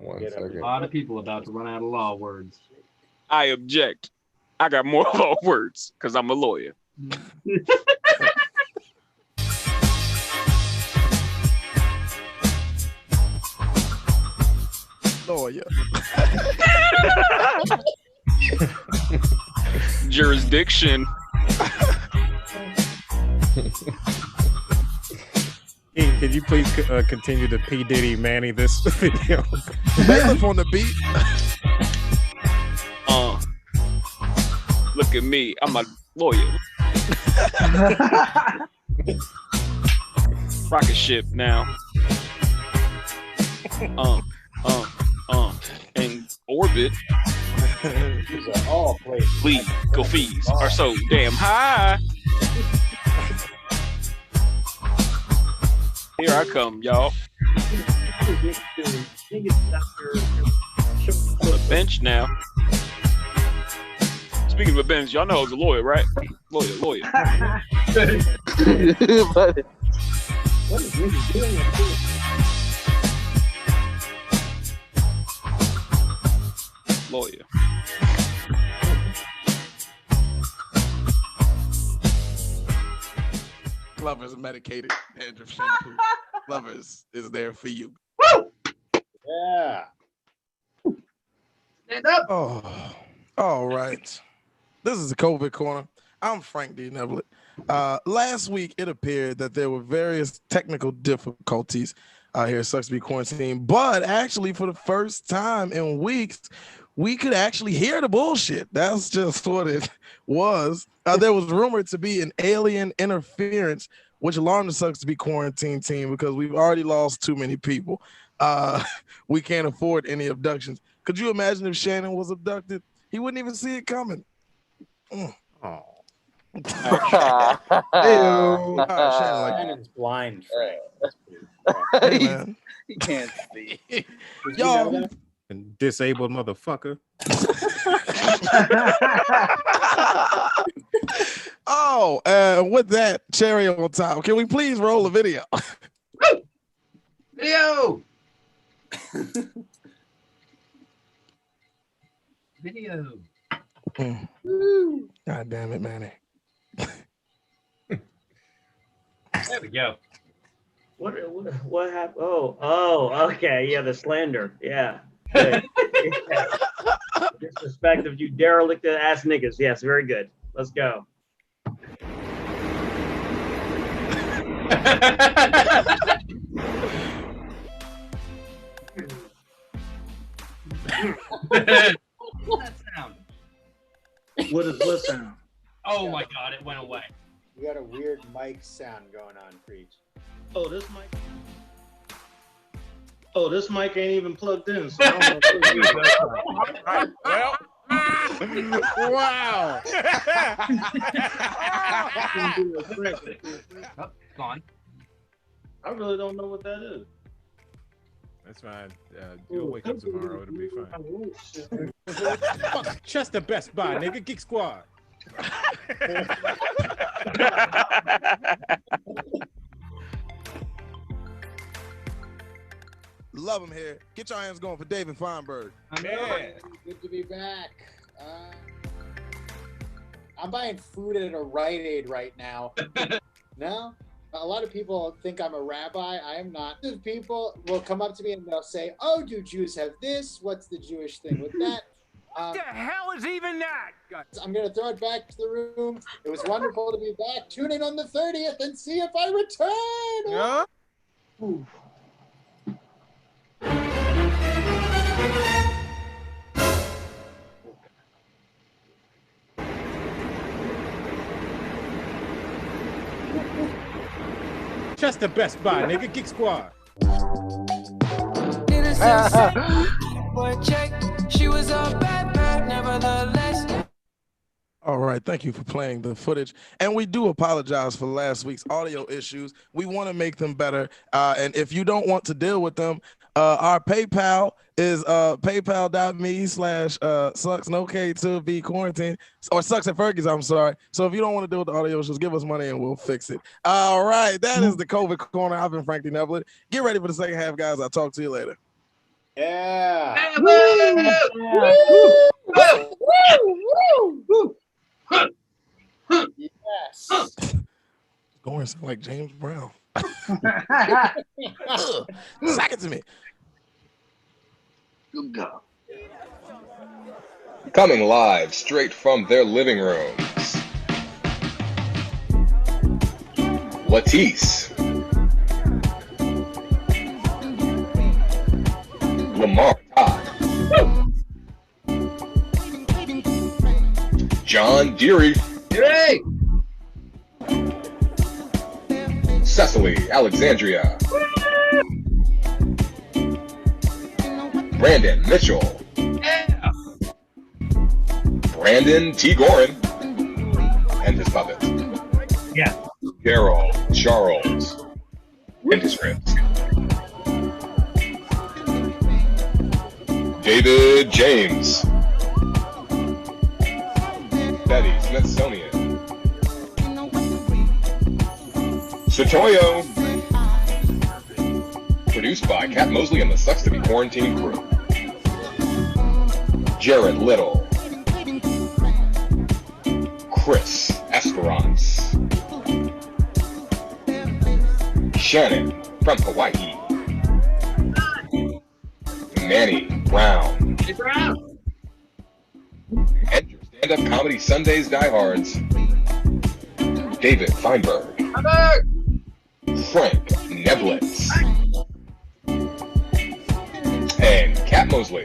1 A second. lot of people about to run out of law words. I object. I got more law words because I'm a lawyer. Lawyer. Jurisdiction. Can you please continue to P. Diddy Manny this video? Bailiff on the beat. Look at me. I'm a lawyer. Rocket ship now. In orbit. These are all places. Legal fees are so damn high. Here I come, y'all. On the bench now. Speaking of a bench, y'all know I was a lawyer, right? Lawyer. What is this doing? Lawyer. Lovers medicated dandruff shampoo. Lovers is there for you. Woo! Yeah. Stand up. Oh, all right. This is the COVID Corner. I'm Frank D. Neville. Last week, it appeared that there were various technical difficulties here at Sucks to Be Quarantined, but actually, for the first time in weeks, we could actually hear the bullshit. That's just what it was. There was rumored to be an alien interference, which alarmed the Sucks to Be Quarantined team because we've already lost too many people. We can't afford any abductions. Could you imagine if Shannon was abducted? He wouldn't even see it coming. Oh. Shannon's blind. Hey, man. He can't see. Y'all. Disabled motherfucker. With that cherry on top, can we please roll the video? Video. Video. God damn it, Manny. There we go. What happened? Oh, okay. Yeah, the slander. Yeah. Yeah. Disrespect of you derelict ass niggas. Yes, very good. Let's go. What's that sound? What is what sound? Oh my god, it went away. You got a weird mic sound going on, Preach. Oh, this mic ain't even plugged in. So I don't know Well. Wow. Oh, gone. I really don't know what that is. That's fine. You'll wake up tomorrow. It'll be fine. Fuck Chester Best Buy, nigga. Geek Squad. Love him here. Get your hands going for David Feinberg. Yeah. Good to be back. I'm buying food at a Rite Aid right now. No? A lot of people think I'm a rabbi. I am not. People will come up to me and they'll say, oh, do Jews have this? What's the Jewish thing with that? What the hell is even that? I'm going to throw it back to the room. It was wonderful to be back. Tune in on the 30th and see if I return. Yeah. Ooh. Chester Best Buy, nigga. Geek Squad. She was a bad nevertheless. All right, thank you for playing the footage. And we do apologize for last week's audio issues. We want to make them better. And if you don't want to deal with them, our PayPal is paypal.me/sucksnok2b quarantine, or sucks at Fergie's, I'm sorry. So if you don't want to deal with the audio issues, give us money and we'll fix it. All right, that is the COVID Corner. I've been Frank D. Neville. Get ready for the second half, guys. I'll talk to you later. Yeah. Yes. Going sound like James Brown. Sack it to me. Good go. Coming live straight from their living rooms, Latisse, Lamar Todd, John Deary, Hey! Cecily Alexandria, Brandon Mitchell, Yeah! Brandon T. Gorin, and his puppet. Yeah. Daryl Charles, and his friends. David James, Betty Smithsonian, Satoyo, produced by Kat Mosley and the Sucks to Be Quarantine crew. Jarrod Little, Chris Esperance, Shannon from Hawaii, Manny Brown, Hey, Brown. and your stand-up comedy Sundays diehards, David Feinberg, Frank Neblitz, and Kat Mosley.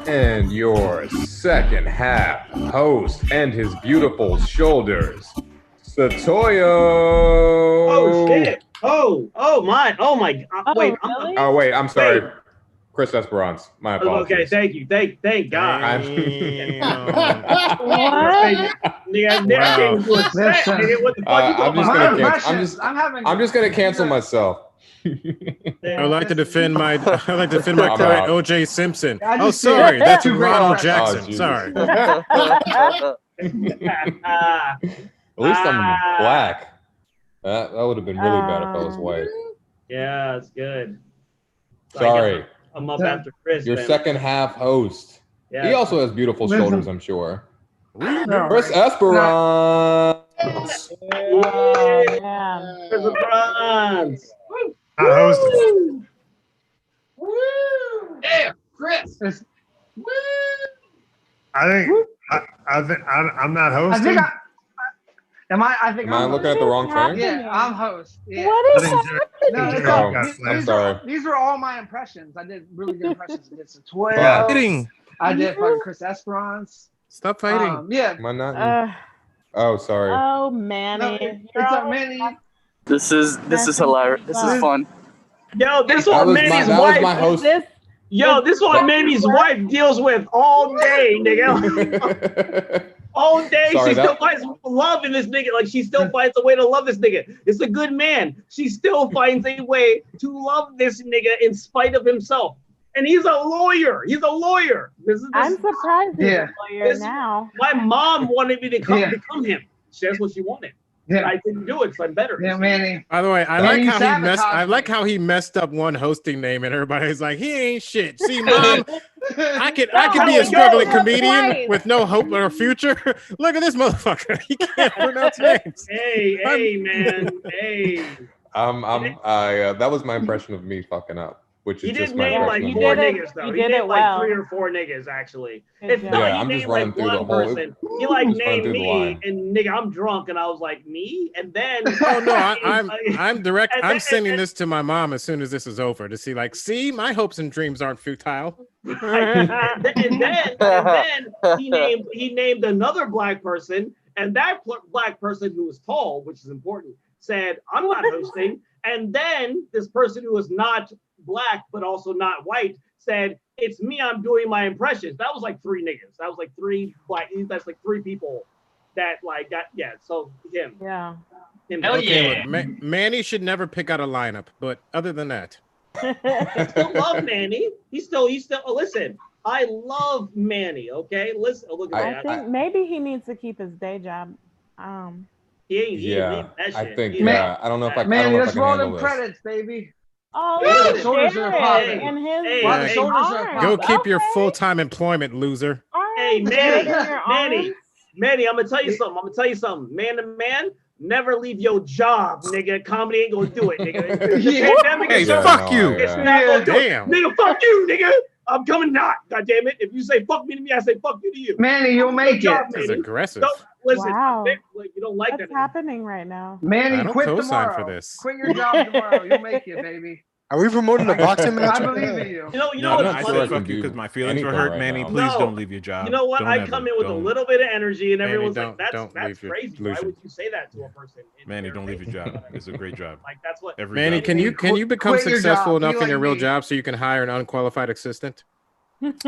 And your second half host and his beautiful shoulders, Satoyo. Oh, shit. Oh my. Wait. Really? Oh wait, I'm sorry. Wait. Chris Esperance. My apologies. Okay, thank you. Thank God. Nigga, Wow. nigga, what the fuck you I'm talking just about? gonna I'm just gonna cancel myself. I would like to defend my current out. O.J. Simpson. I Oh, just sorry, did. that's Two great Ronald impressions. Jackson. Oh, Sorry. At least I'm black. That would have been really bad if I was white. Yeah, it's good. So Sorry. I'm up after Chris. Your then. second half host. Yeah. He also has beautiful Listen. shoulders, I'm sure. No. Chris Esperance. Oh, man. Chris Bronze. Yeah, Chris. I think I'm not I hosting. think I think Am I I'm looking at the wrong thing? Yeah, I'm host. Yeah. I No, Oh, think it's Jarrod all, got these, flamed. these, are, these are all my impressions. I did really good impressions. I did Satoyo. Yeah. Fighting. I did fucking Chris Esperance. Stop fighting. Yeah. Am I not? Oh, sorry. No, Oh, Manny. it's a Manny. This is hilarious. This is fun. Yo, this That one was Manny's my wife. host. Yo, this one Manny's wife deals with all day, nigga. All day, Sorry, she still finds love in this nigga. Like, she still finds a way to love this nigga. It's a good man. She still finds a way to love this nigga in spite of himself. And he's a lawyer. He's a lawyer. I'm surprised he's a lawyer now. My mom wanted me to become him. That's what she wanted. Yeah. And I didn't do it, so I'm better. Yeah, Manny. By the way, I Manny like how he messed up one hosting name, and everybody's like, he ain't shit. See, Mom, I could be a struggling comedian with no hope or future. Look at this motherfucker. He can't pronounce names. Hey, man. Hey. That was my impression of me fucking up, which is He just did my name like impression of four me. niggas though. He named like 3 or 4 niggas actually. It's not Yeah, he I'm just named running like through the one whole- person. He like just running named through the me line. and nigga, I'm drunk and I was like me and then Oh no, I'm sending this to my mom as soon as this is over to see see, my hopes and dreams aren't futile. and then he named another black person, and that black person who was tall, which is important, said, I'm not hosting. And then this person who was not black but also not white said, it's me, I'm doing my impressions. That was like 3 niggas. That was like 3 black, that's like 3 people that like got, so him. Yeah. Him. Hell okay, look, Manny should never pick out a lineup, but other than that. I still love Manny. He's still listen, I love Manny, okay? Listen, look at I think maybe he needs to keep his day job. He ain't Yeah, leaving that I shit. think. He ain't- I don't know if I. I Man, don't know if I let's can roll handle them this. credits, baby. Oh, While look the at shoulders are Jared popping. and his While the hey, shoulders are arms. Go popping. keep your Okay. full-time employment, loser. All Hey, right, Manny, Jared and your Manny, arms. Manny, I'm gonna tell you something. Man to man, never leave your job, nigga. Comedy ain't gonna do it, nigga. The pandemic Hey, is Yeah, fuck no, you. It's not gonna do Damn. it. Nigga, fuck you, nigga. I'm coming not. God damn it. If you say fuck me to me, I say fuck you to you. Manny, you'll make Good it. job, This is Manny. aggressive. Don't listen. Wow. You don't like What's that. happening right now? Manny, I don't quit co-sign tomorrow. for this. Quit your job tomorrow. You'll make it, baby. Are we promoting a boxing match? I believe in you. You know No, what's I funny? said fuck you because my feelings were anything hurt, right Manny. now. Please No. don't leave your job. You know what? Don't I ever. come in with a Don't- little bit of energy, and Manny, everyone's like, don't "That's leave your crazy. Why illusion. would you say that to a person?" in Manny, their don't leave your face? job. It's a great job. Like that's what. Every Manny, job. can you become Quit your successful job. Be enough in like your real me. job so you can hire an unqualified assistant?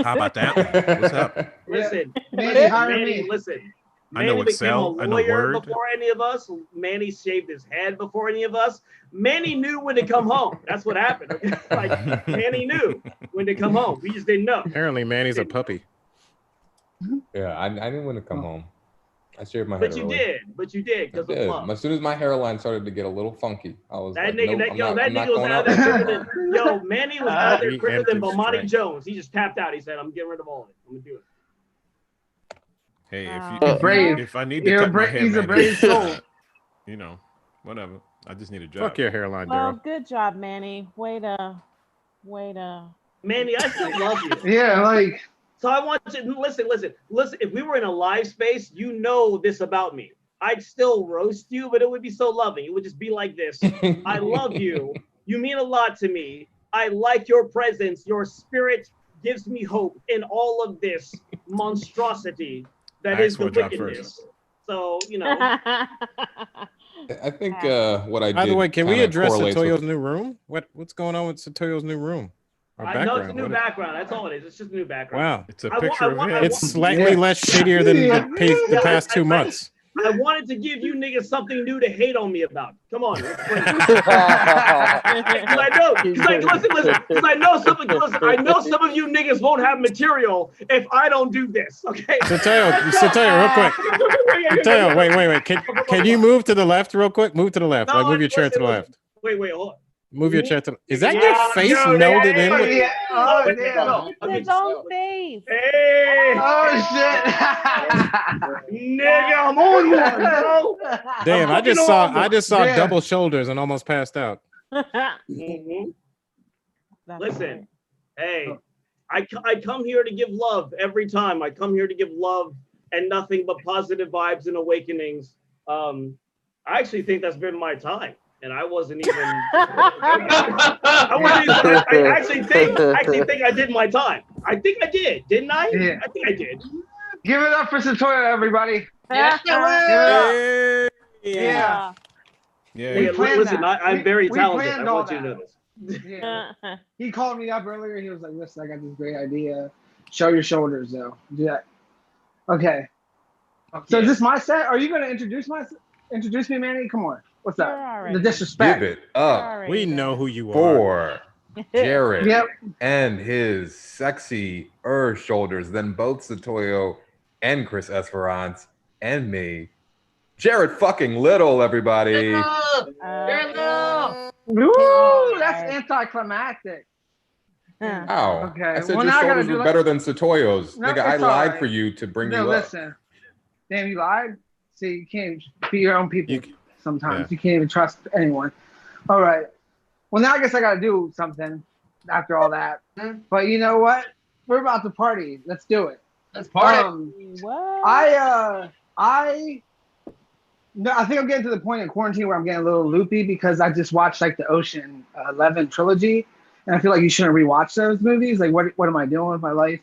How about that? What's up? Listen, Manny, hire me. listen. I know Manny became a Excel. I know lawyer Word. before any of us. Manny shaved his head before any of us. Manny knew when to come home. That's what happened. Okay? Like Manny knew when to come home. We just didn't know. Apparently, Manny's a puppy. Yeah, I didn't want to come home. I shaved my head But you early. did. But you did I because of did. love. As soon as my hairline started to get a little funky, I was That like, nigga, nope, that I'm not nigga was going out out. there quicker than Manny was out there quicker than Preemptive Bomani strike. Jones. He just tapped out. He said, "I'm getting rid of all of it. I'm gonna do it." Hey, Brave. if I need to You're cut my hair, he's a Manny, brave soul. you know, whatever. I just need a job. Fuck your hairline, Well, Daryl. good job, Manny. Way to. Manny, I still love you. Yeah, like. So I want you to listen. If we were in a live space, you know this about me. I'd still roast you, but it would be so loving. It would just be like this. I love you. You mean a lot to me. I like your presence. Your spirit gives me hope in all of this monstrosity that is the wickedness. So, you know. I think what I did. By the way, can we kinda address correlates Satoyo's with- new room? What's going on with Satoyo's new room? Or I know it's a background? new What is- background. That's all it is. It's just a new background. Wow, it's a picture of him. It's slightly less shittier than the past 2 months. I wanted to give you niggas something new to hate on me about. Come on. Because I know, because I know some of you niggas won't have material if I don't do this. Okay. Satoyo, real quick. Satoyo, wait. Can you move to the left real quick? Move to the left. No, Like move your chair to the listen. left. Wait, hold on. Move your chair to the. Is that Yeah, your face no, melded in? yeah, With... yeah. Oh, Wait, damn. no. It's his own face. Hey. Oh, shit. Nigga, I'm on one, bro. Damn, I just saw Yeah. double shoulders and almost passed out. Mhm. Listen, hey, I come here to give love every time. I come here to give love and nothing but positive vibes and awakenings. I actually think that's been my time, and I wasn't even. I actually think I did my time. I think I did, didn't I? Yeah. I think I did. Give it up for Satoyo, everybody. Yeah. Give it up. Yeah. Yeah. Hey, planned listen, that. I'm very We talented. I planned all want you to that. know this. Yeah. He called me up earlier. He was like, "Listen, I got this great idea. Show your shoulders, though. Do that." Okay. So is this my set? Are you going to introduce me, Manny? Come on. What's that? The disrespect. Give it up We know who you are. for Jarrod Yep. and his sexy shoulders. Then both Satoyo and Chris Esperance and me, Jarrod fucking Little, everybody. Ooh, that's anticlimactic. Wow. Okay. I said Well, your now I gotta shoulders do were like- better than Satoyo's. No, Nigga, I it's all lied right. for you to bring No, you up. listen. Damn, you lied? See, you can't be your own people sometimes. yeah. You can't even trust anyone. All right. Well, now I guess I got to do something after all that. But you know what? We're about to party. Let's do it. Let's party. What? No, I think I'm getting to the point in quarantine where I'm getting a little loopy because I just watched like the Ocean 11 trilogy, and I feel like you shouldn't rewatch those movies. Like, what am I doing with my life?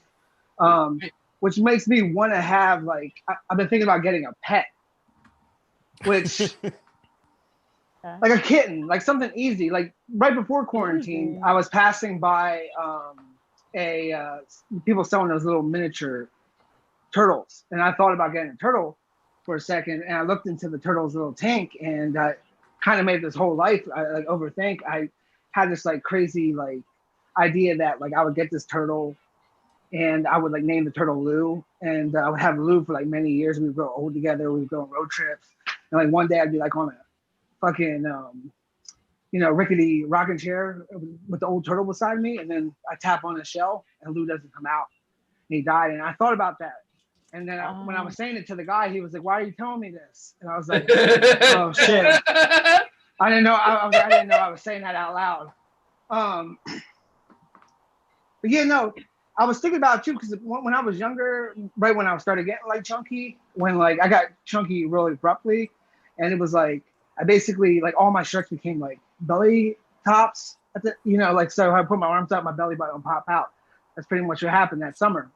Which makes me want to have like I've been thinking about getting a pet, which like a kitten, like something easy. Like right before quarantine, I was passing by people selling those little miniature turtles, and I thought about getting a turtle for a second, and I looked into the turtle's little tank, and I kind of made this whole life I like overthink. I had this like crazy like idea that like I would get this turtle and I would name the turtle Lou, and I would have Lou for many years. We would go old together. We would go on road trips, And like one day I'd be like on a fucking rickety rocking chair with the old turtle beside me, and then I tap on the shell and Lou doesn't come out. And he died, and I thought about that. And then when I was saying it to the guy, he was like, "Why are you telling me this?" And I was like, "Oh shit." I didn't know. I didn't know I was saying that out loud. But yeah, no, I was thinking about it too because when I was younger, right when I started getting like chunky, when like I got chunky really abruptly, and it was like I basically like all my shirts became like belly tops. Like so I put my arms up, my belly button would pop out. That's pretty much what happened that summer.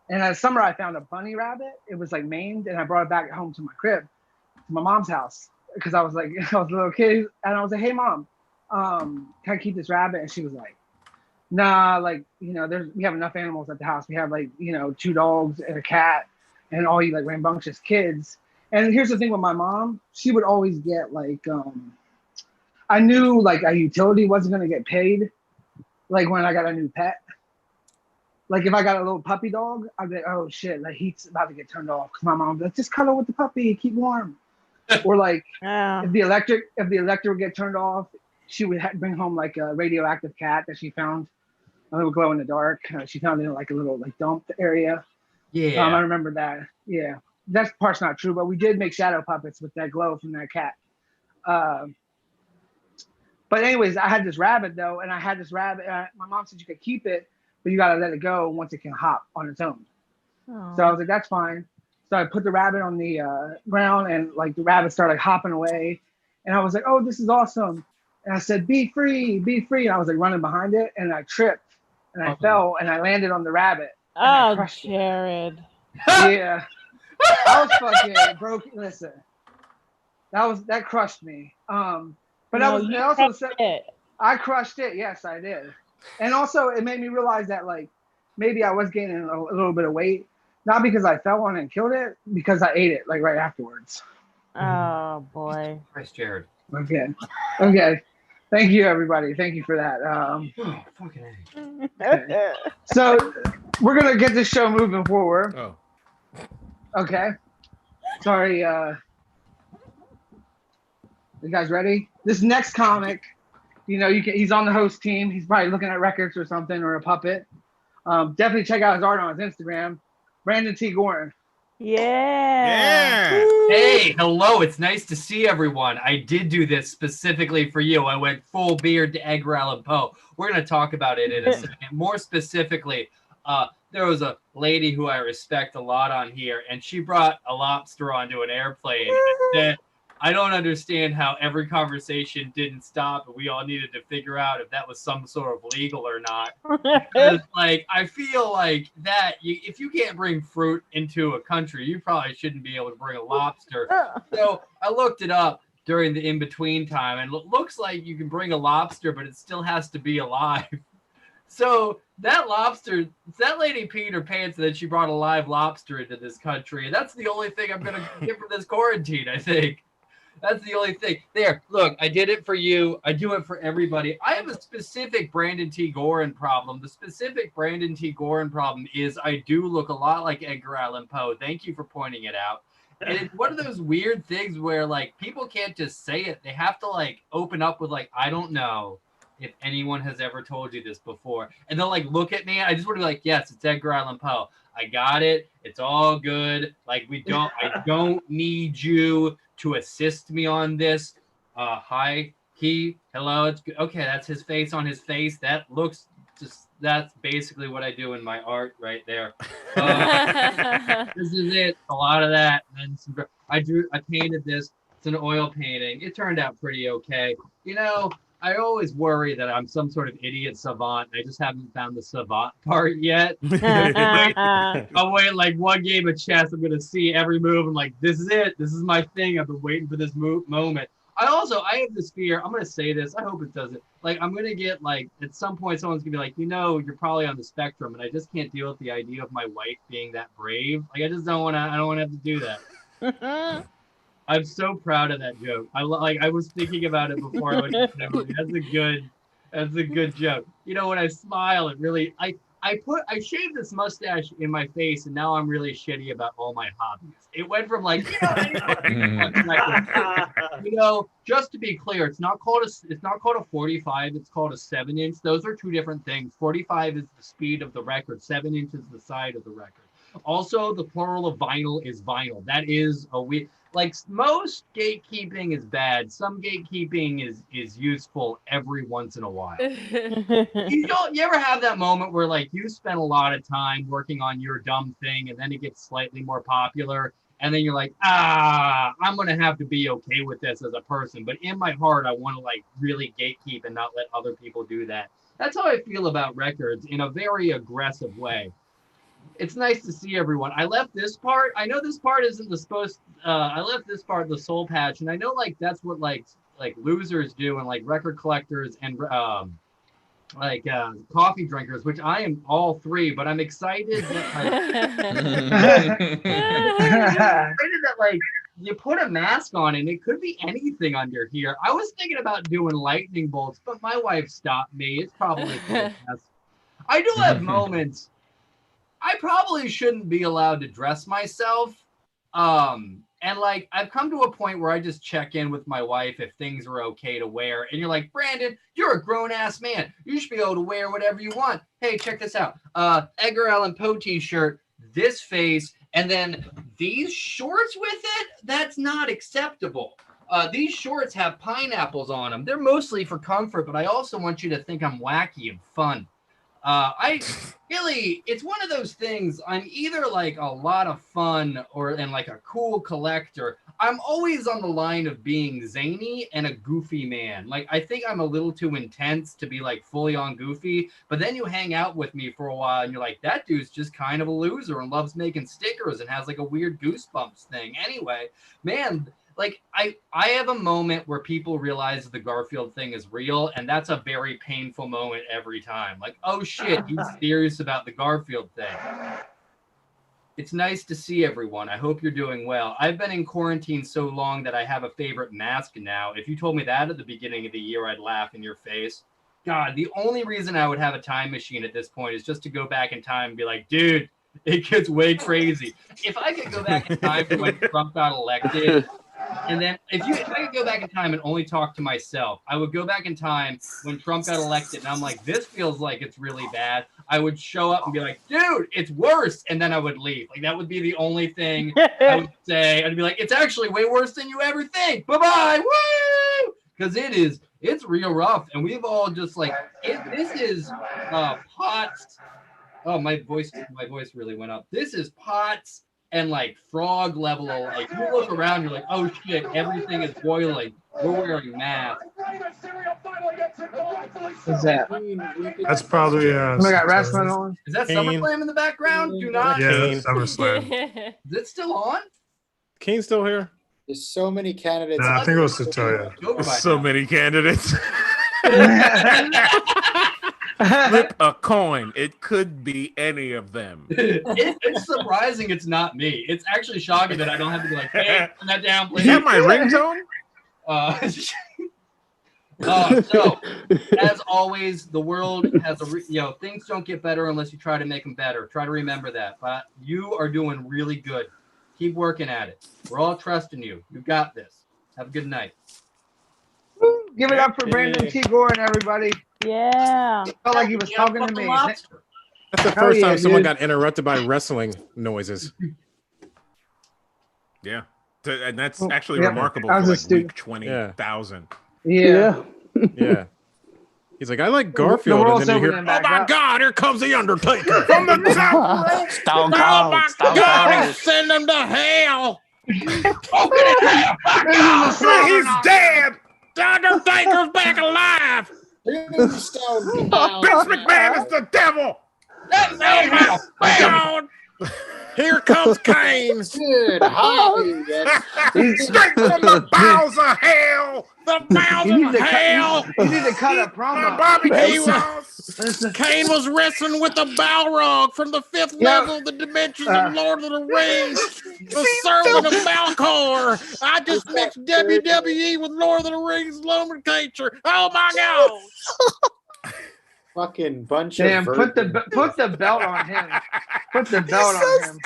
And that summer I found a bunny rabbit. It was like maimed, and I brought it back home to my crib, to my mom's house, because I was like, I was a little kid, and I was like, "Hey mom, can I keep this rabbit?" And she was like, "Nah, like we have enough animals at the house. We have like 2 dogs and a cat, and all you like rambunctious kids." And here's the thing with my mom, she would always get like, I knew like a utility wasn't gonna get paid, like when I got a new pet. Like if I got a little puppy dog, I'd be like, "Oh shit, the heat's about to get turned off." Cause my mom would be like, "Just cuddle with the puppy, keep warm." Or like if the electric would get turned off, she would bring home like a radioactive cat that she found. It would glow in the dark. She found it in like a little like dump area. Yeah. I remember that. Yeah, that part's not true, but we did make shadow puppets with that glow from that cat. But anyways, I had this rabbit though, and I had this rabbit. My mom said you could keep it, but you gotta let it go once it can hop on its own. Oh. So I was like, that's fine. So I put the rabbit on the ground, and like the rabbit started hopping away, and I was like, "Oh, this is awesome!" And I said, "Be free, be free!" And I was like running behind it, and I tripped, and I fell, and I landed on the rabbit. Oh, Jarrod. Yeah, I was fucking broken. Listen, that crushed me. But No, it you also crushed said it. I crushed it. Yes, I did. And also, it made me realize that like maybe I was gaining a little bit of weight, not because I fell on it and killed it, because I ate it like right afterwards. Oh boy. Christ, Jarrod. Okay. Thank you, everybody. Thank you for that. Fucking okay. So we're gonna get this show moving forward. Oh. Okay. Sorry. You guys ready? This next comic, he's on the host team. He's probably looking at records or something, or a puppet. Definitely check out his art on his Instagram. Brandon T. Gordon. Yeah. Hey, hello. It's nice to see everyone. I did do this specifically for you. I went full beard to Edgar Allan Poe. We're going to talk about it in a second. More specifically, there was a lady who I respect a lot on here, and she brought a lobster onto an airplane. And I don't understand how every conversation didn't stop, and we all needed to figure out if that was some sort of legal or not. Because, like, I feel like that if you can't bring fruit into a country, you probably shouldn't be able to bring a lobster. So I looked it up during the in-between time, and it looks like you can bring a lobster, but it still has to be alive. So that lobster, that lady peed her pants and then she brought a live lobster into this country. And that's the only thing I'm going to get from this quarantine, I think. That's the only thing. There, look, I did it for you. I do it for everybody. I have a specific Brandon T. Gorin problem. The specific Brandon T. Gorin problem is I do look a lot like Edgar Allan Poe. Thank you for pointing it out. And it's one of those weird things where, like, people can't just say it. They have to, like, open up with, like, I don't know if anyone has ever told you this before. And they'll, like, look at me. I just want to be like, yes, it's Edgar Allan Poe. I got it. It's all good. Like, I don't need you to assist me on this. Hi, hello. It's good. Okay, that's his face on his face. That looks that's basically what I do in my art right there. This is it. A lot of that. And then I painted this. It's an oil painting. It turned out pretty okay. I always worry that I'm some sort of idiot savant. I just haven't found the savant part yet. I'll wait like one game of chess. I'm going to see every move. I'm like, this is it. This is my thing. I've been waiting for this moment. I have this fear. I'm going to say this. I hope it doesn't. Like, I'm going to get like, at some point, someone's going to be like, you're probably on the spectrum. And I just can't deal with the idea of my wife being that brave. Like, I don't want to have to do that. I'm so proud of that joke. I was thinking about it before I went to memory. That's a good joke. When I smile, it really I shaved this mustache in my face, and now I'm really shitty about all my hobbies. It went from like, just to be clear, it's not called a 45. It's called a 7-inch. Those are two different things. 45 is the speed of the record. 7-inch is the side of the record. Also, the plural of vinyl is vinyl. That is like most gatekeeping is bad. Some gatekeeping is useful every once in a while. You ever have that moment where like you spend a lot of time working on your dumb thing and then it gets slightly more popular and then you're like, I'm gonna have to be okay with this as a person, but in my heart I want to like really gatekeep and not let other people do that. That's how I feel about records in a very aggressive way. It's nice to see everyone. I left this part. I know this part isn't I left this part, the soul patch, and I know like that's what like losers do and like record collectors and coffee drinkers, which I am all three, but I'm excited that like you put a mask on and it could be anything under here. I was thinking about doing lightning bolts, but my wife stopped me. It's probably for the best. I do have moments. I probably shouldn't be allowed to dress myself. And like, I've come to a point where I just check in with my wife if things are okay to wear. And you're like, Brandon, you're a grown ass man. You should be able to wear whatever you want. Hey, check this out. Edgar Allan Poe t-shirt, this face, and then these shorts with it. That's not acceptable. These shorts have pineapples on them. They're mostly for comfort, but I also want you to think I'm wacky and fun. It's one of those things. I'm either like a lot of fun and like a cool collector. I'm always on the line of being zany and a goofy man. Like, I think I'm a little too intense to be like fully on goofy, but then you hang out with me for a while and you're like, that dude's just kind of a loser and loves making stickers and has like a weird Goosebumps thing. Anyway, man, like I have a moment where people realize the Garfield thing is real, and that's a very painful moment every time. Like, oh shit, he's serious about the Garfield thing. It's nice to see everyone. I hope you're doing well. I've been in quarantine so long that I have a favorite mask now. If you told me that at the beginning of the year, I'd laugh in your face. God, the only reason I would have a time machine at this point is just to go back in time and be like, dude, it gets way crazy. If I could go back in time to when Trump got elected, and then if I could go back in time and only talk to myself, I would go back in time when Trump got elected and I'm like, this feels like it's really bad. I would show up and be like, dude, it's worse. And then I would leave. Like, that would be the only thing I would say. I'd be like, it's actually way worse than you ever think. Bye-bye. Woo! Because it's real rough. And we've all just like, this is pots. Oh, my voice really went up. This is pots and like frog level. Like, you look around, you're like, oh shit, everything is boiling. We're wearing masks. What's that? That's probably I got wrestling on. Is that SummerSlam in the background? Do not. Yeah, that's SummerSlam. Is it still on? Keen's still here. There's so many candidates. No, I think it was Satoya. There's so many candidates. Flip a coin. It could be any of them. It's surprising it's not me. It's actually shocking that I don't have to be like, hey, turn that down, please. Is that my ringtone? So, as always, the world has things don't get better unless you try to make them better. Try to remember that. But you are doing really good. Keep working at it. We're all trusting you. You got this. Have a good night. Give it up for Brandon T. Gore and everybody. Yeah. It felt like he was talking to me. That's the first time someone got interrupted by wrestling noises. Yeah. And that's actually remarkable for like week 20,000. Yeah. Yeah. He's like, I like Garfield. And then you hear, oh my God, here comes the Undertaker from the top. Stone Cold. Oh my Stone God, Cold. send him to hell. He's dead. The Undertaker's back alive. Vince McMahon is the devil. God. Here comes Kane. Good hobby. Straight from the bowels of hell. The bowels of hell. You need to cut a promo. Kane was wrestling with the Balrog from the fifth level of the dimensions of Lord of the Rings. The servant of Malcor. I just mixed WWE with Lord of the Rings nomenclature. Oh my God. Fucking bunch Damn, of put the belt on him. Put the belt on him.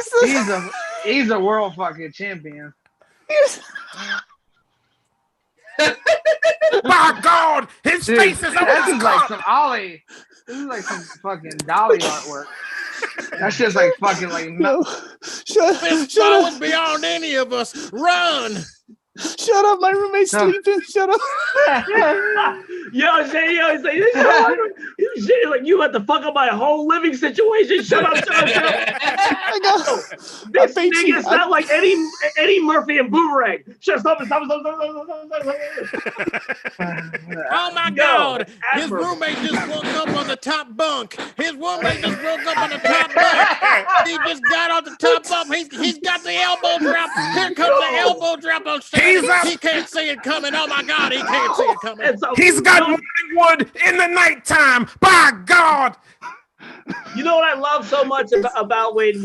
Stupid. He's a world fucking champion. My God, his Dude, face is over this his is like cup. some Ollie. This is like some fucking Dolly artwork. That's just like fucking like This ball is beyond any of us. Run. Shut up, my roommate's sleeping. Shut up. Yo, Shay, yo, he's like, this shit, like, you had to fuck up my whole living situation. Shut up, shut up, shut up. This nigga sound like Eddie Murphy and Boomerang. Shut up, stop. Oh my God! His roommate just woke up on the top bunk. His roommate just woke up on the top bunk. He just got on the top bunk. He's got the elbow drop. Here comes the elbow drop on stage. He can't see it coming. Oh my God, he can't see it coming. He's got morning wood in the nighttime. By God. You know what I love so much about when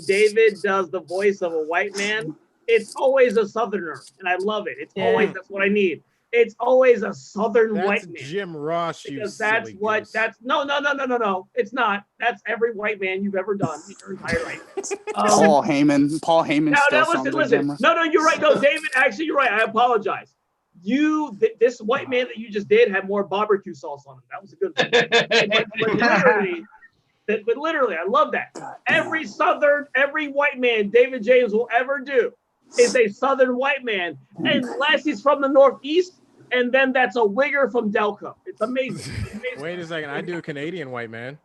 David does the voice of a white man? It's always a Southerner, and I love it. It's always, that's what I need. It's always a Southern white man. Jim Ross, because that's what goose. That's no. It's not. That's every white man you've ever done in your entire life. Paul Heyman still sounds like Jim Ross. No, you're right. No, David, actually, you're right. I apologize. This white man that you just did had more barbecue sauce on him. That was a good one. But literally, I love that. Every white man David James will ever do is a Southern white man, unless he's from the Northeast, and then that's a wigger from Delco. It's amazing. Wait a second, I do a Canadian white man.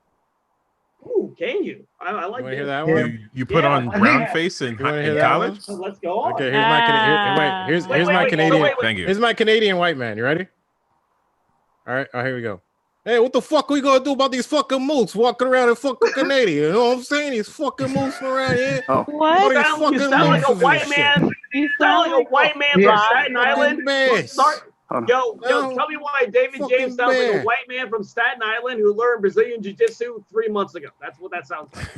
Ooh, can you? I like you hear that one. You put on brown face in college. So let's go on. Okay, here's my Canadian. Thank you. Here's my Canadian white man. You ready? All right, here we go. Hey, what the fuck we gonna do about these fucking mooks walking around in fucking Canadian? You know what I'm saying? These fucking mooks around here. What? You sound like a white man. You sound like a white man from Staten Island. Yo, tell me why David James sounds like a white man from Staten Island who learned Brazilian Jiu-Jitsu 3 months ago. That's what that sounds like.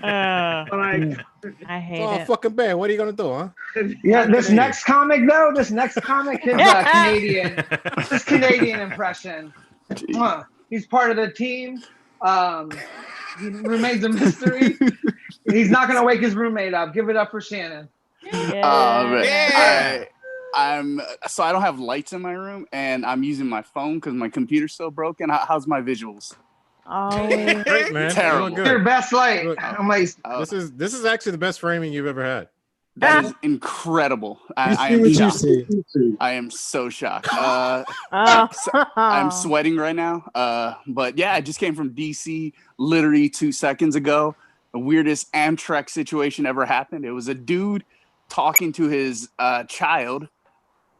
I hate it. Oh, fucking bad. What are you gonna do, huh? Yeah, this next comic is Canadian. This Canadian impression. He's part of the team. He remains a mystery. He's not gonna wake his roommate up. Give it up for Shannon. So I don't have lights in my room, and I'm using my phone because my computer's so broken. How's my visuals? Oh, great, man. Terrible. Good. Your best light. This is actually the best framing you've ever had. That is incredible. I am shocked. I am so shocked. I'm sweating right now. But yeah, I just came from DC literally 2 seconds ago. The weirdest Amtrak situation ever happened. It was a dude talking to his child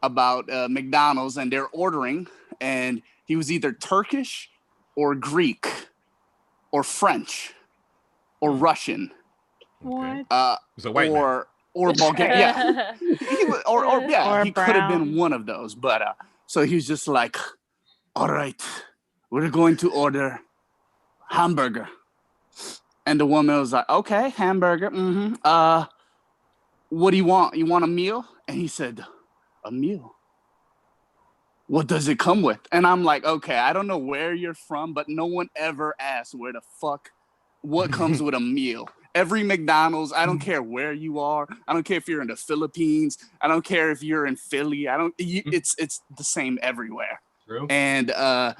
about McDonald's, and they're ordering, and he was either Turkish or Greek or French or Russian. What? It was a white man. Or Bulgarian, yeah. He could have been one of those, but so he was just like, all right, we're going to order hamburger. And the woman was like, okay, hamburger. What do you want? You want a meal? And he said, a meal? What does it come with? And I'm like, okay, I don't know where you're from, but no one ever asked what comes with a meal. Every McDonald's, I don't care where you are. I don't care if you're in the Philippines. I don't care if you're in Philly. It's the same everywhere. True. And I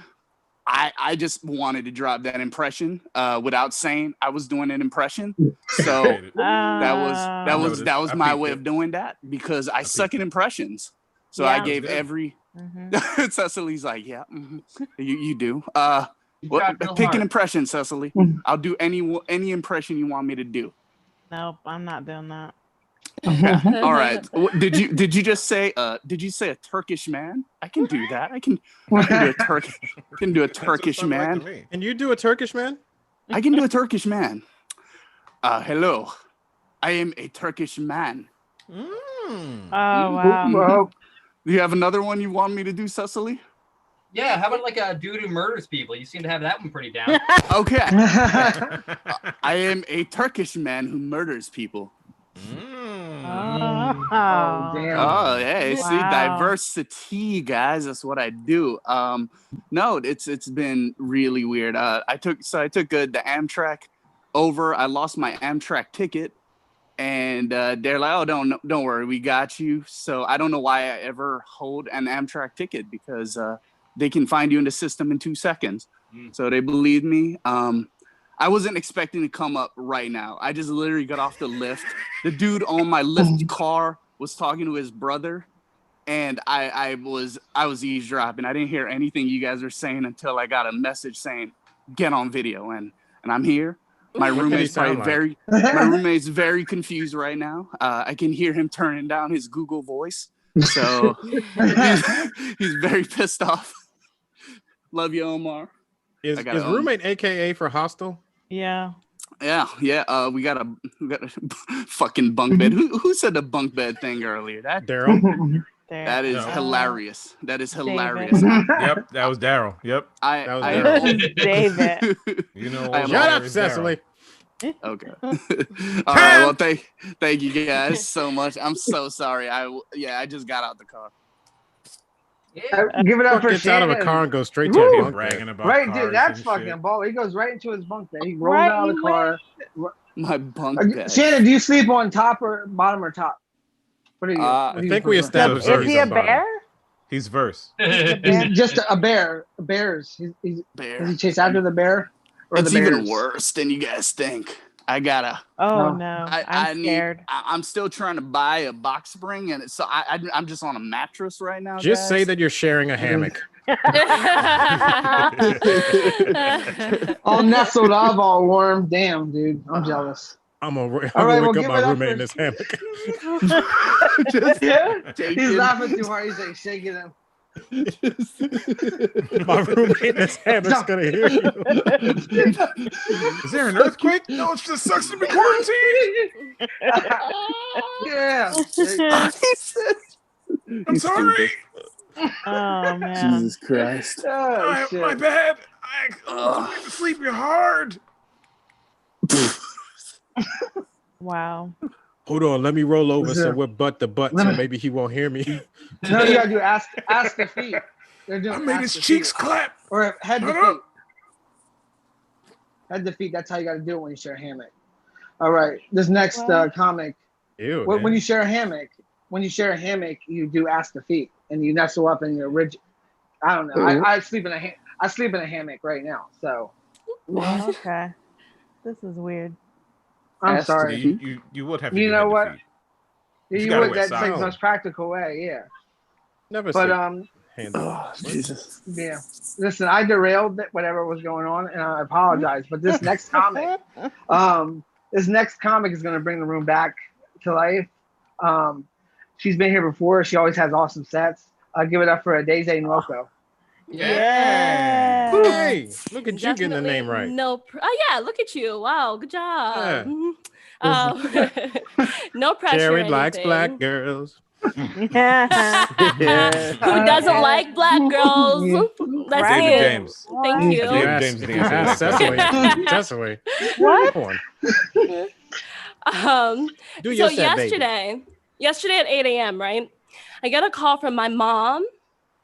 just wanted to drop that impression without saying I was doing an impression. So that was my way of doing that, because I suck at impressions. So I gave every Cecily's like, yeah, you do. Pick an impression, Cecily. I'll do any impression you want me to do. Nope, I'm not doing that. Okay. All right. Did you just say? Did you say a Turkish man? I can do that. I can do a Turkish man. Can you do a Turkish man? I can do a Turkish man. Hello, I am a Turkish man. Oh wow. Do you have another one you want me to do, Cecily? Yeah, how about like a dude who murders people? You seem to have that one pretty down. Okay. I am a Turkish man who murders people. damn. Oh, hey, see, Wow. diversity, guys. That's what I do. No, it's been really weird. I took the Amtrak over. I lost my Amtrak ticket, and they're like, "Oh, don't worry, we got you." So I don't know why I ever hold an Amtrak ticket because they can find you in the system in 2 seconds. So they believed me. I wasn't expecting to come up right now. I just literally got off the lift. The dude on my lift car was talking to his brother, and I was eavesdropping. I didn't hear anything you guys were saying until I got a message saying, "Get on video," and I'm here. My roommate's very confused right now. I can hear him turning down his Google Voice, so he's very pissed off. Love you, Omar. Is roommate AKA for hostile? Yeah. Yeah. We got a fucking bunk bed. Who said the bunk bed thing earlier? That Daryl. That is hilarious. That is hilarious. Yep, that was Daryl. Yep, that was Daryl. David. You know, shut up, Cecily. Okay. All right. Well, thank you guys so much. I'm so sorry. I just got out the car. Give it up for Gets Shannon. out of a car and goes straight to a bunk bragging bed. about Right, cars dude, that's and fucking shit. ball. He goes right into his bunk bed. He rolls out of the car. My bunk bed. Shannon, do you sleep on top or bottom or top? What are you? I think we established Is he a bear? He's verse. He's just a bear. Bears. He's Bear. Does he chase after the bear? Or It's the bears? even worse than you guys think. I gotta. Oh no, I'm scared. I'm still trying to buy a box spring, and so I'm just on a mattress right now. Just guys. say that you're sharing a hammock. All nestled up, all warm. Damn, dude, I'm jealous. I'm gonna wake well, up give my it up roommate for- in this hammock. He's laughing too hard. He's like shaking him. My roommate in this hammock's gonna hear you. Is there an earthquake? No, it just sucks to be quarantined. Yeah. I'm sorry. Oh man. Jesus Christ. Oh, shit. My bad. I went to sleep hard. Wow. Hold on, let me roll over What's so up? we're butt to butt, so maybe he won't hear me. No, you gotta do ask the feet. They're doing I made ask his the cheeks feet. clap. Or head to Shut feet. up. Head to feet. That's how you gotta do it when you share a hammock. All right. This next comic. Ew, When you share a hammock, you do ask the feet, and you nestle up in your rigid. I don't know. I sleep in a hammock right now. So. Okay. This is weird. I'm sorry. You would have to. You do know head to what? feet. You gotta would. wear That's like the socks. most practical way. Yeah. Never But Jesus. yeah. Listen, I derailed whatever was going on, and I apologize. But this next comic, is going to bring the room back to life. She's been here before. She always has awesome sets. Give it up for Daisy Nwoko. Yeah. Hey, look at you getting the name right. Oh yeah, look at you. Wow, good job. Yeah. No pressure. Jared or likes anything. black girls. Who doesn't like black girls? That's David you. James. Thank you. David James didn't answer that. Cecily. What? Come on. Do your So set, baby. yesterday at 8 a.m., right? I got a call from my mom.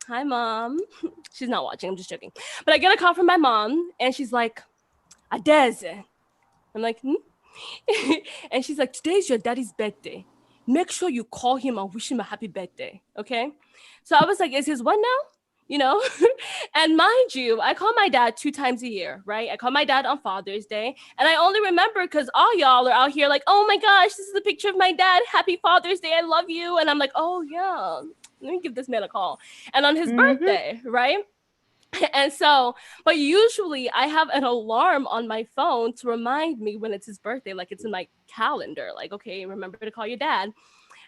Hi, Mom. She's not watching. I'm just joking. But I get a call from my mom, and she's like, Adeze. I'm like, And she's like, today's your daddy's birthday. Make sure you call him and wish him a happy birthday, okay? So I was like, is his what now? You know? And mind you, I call my dad 2 times a year, right? I call my dad on Father's Day, and I only remember because all y'all are out here like, oh my gosh, this is a picture of my dad. Happy Father's Day. I love you. And I'm like, oh yeah, let me give this man a call. And on his birthday, right? And so, but usually I have an alarm on my phone to remind me when it's his birthday, like it's in my calendar, like, okay, remember to call your dad.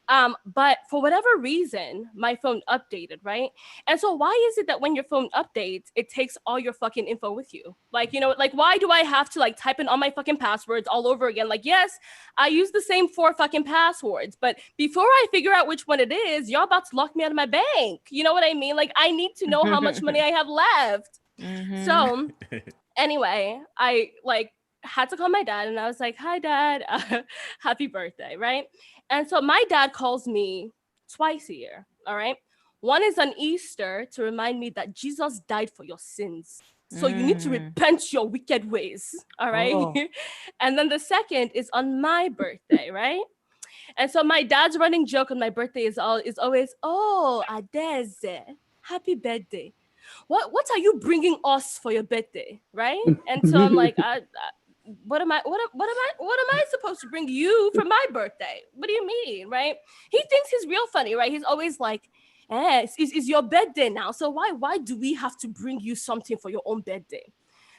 But for whatever reason, my phone updated, right? And so why is it that when your phone updates, it takes all your fucking info with you? Like, you know, like, why do I have to like type in all my fucking passwords all over again? Like, yes, I use the same 4 fucking passwords, but before I figure out which one it is, y'all about to lock me out of my bank. You know what I mean? Like, I need to know how much money I have left. So anyway, I like had to call my dad, and I was like, hi dad, happy birthday, right? And so my dad calls me twice a year. All right. One is on Easter to remind me that Jesus died for your sins. So you need to repent your wicked ways. All right. Oh. And then the second is on my birthday, right? And so my dad's running joke on my birthday is always, oh, Adeze, happy birthday. What are you bringing us for your birthday, right? And so I'm like, what am I supposed to bring you for my birthday? What do you mean, right? He thinks he's real funny, right? He's always like, it's your birthday now, so why do we have to bring you something for your own birthday?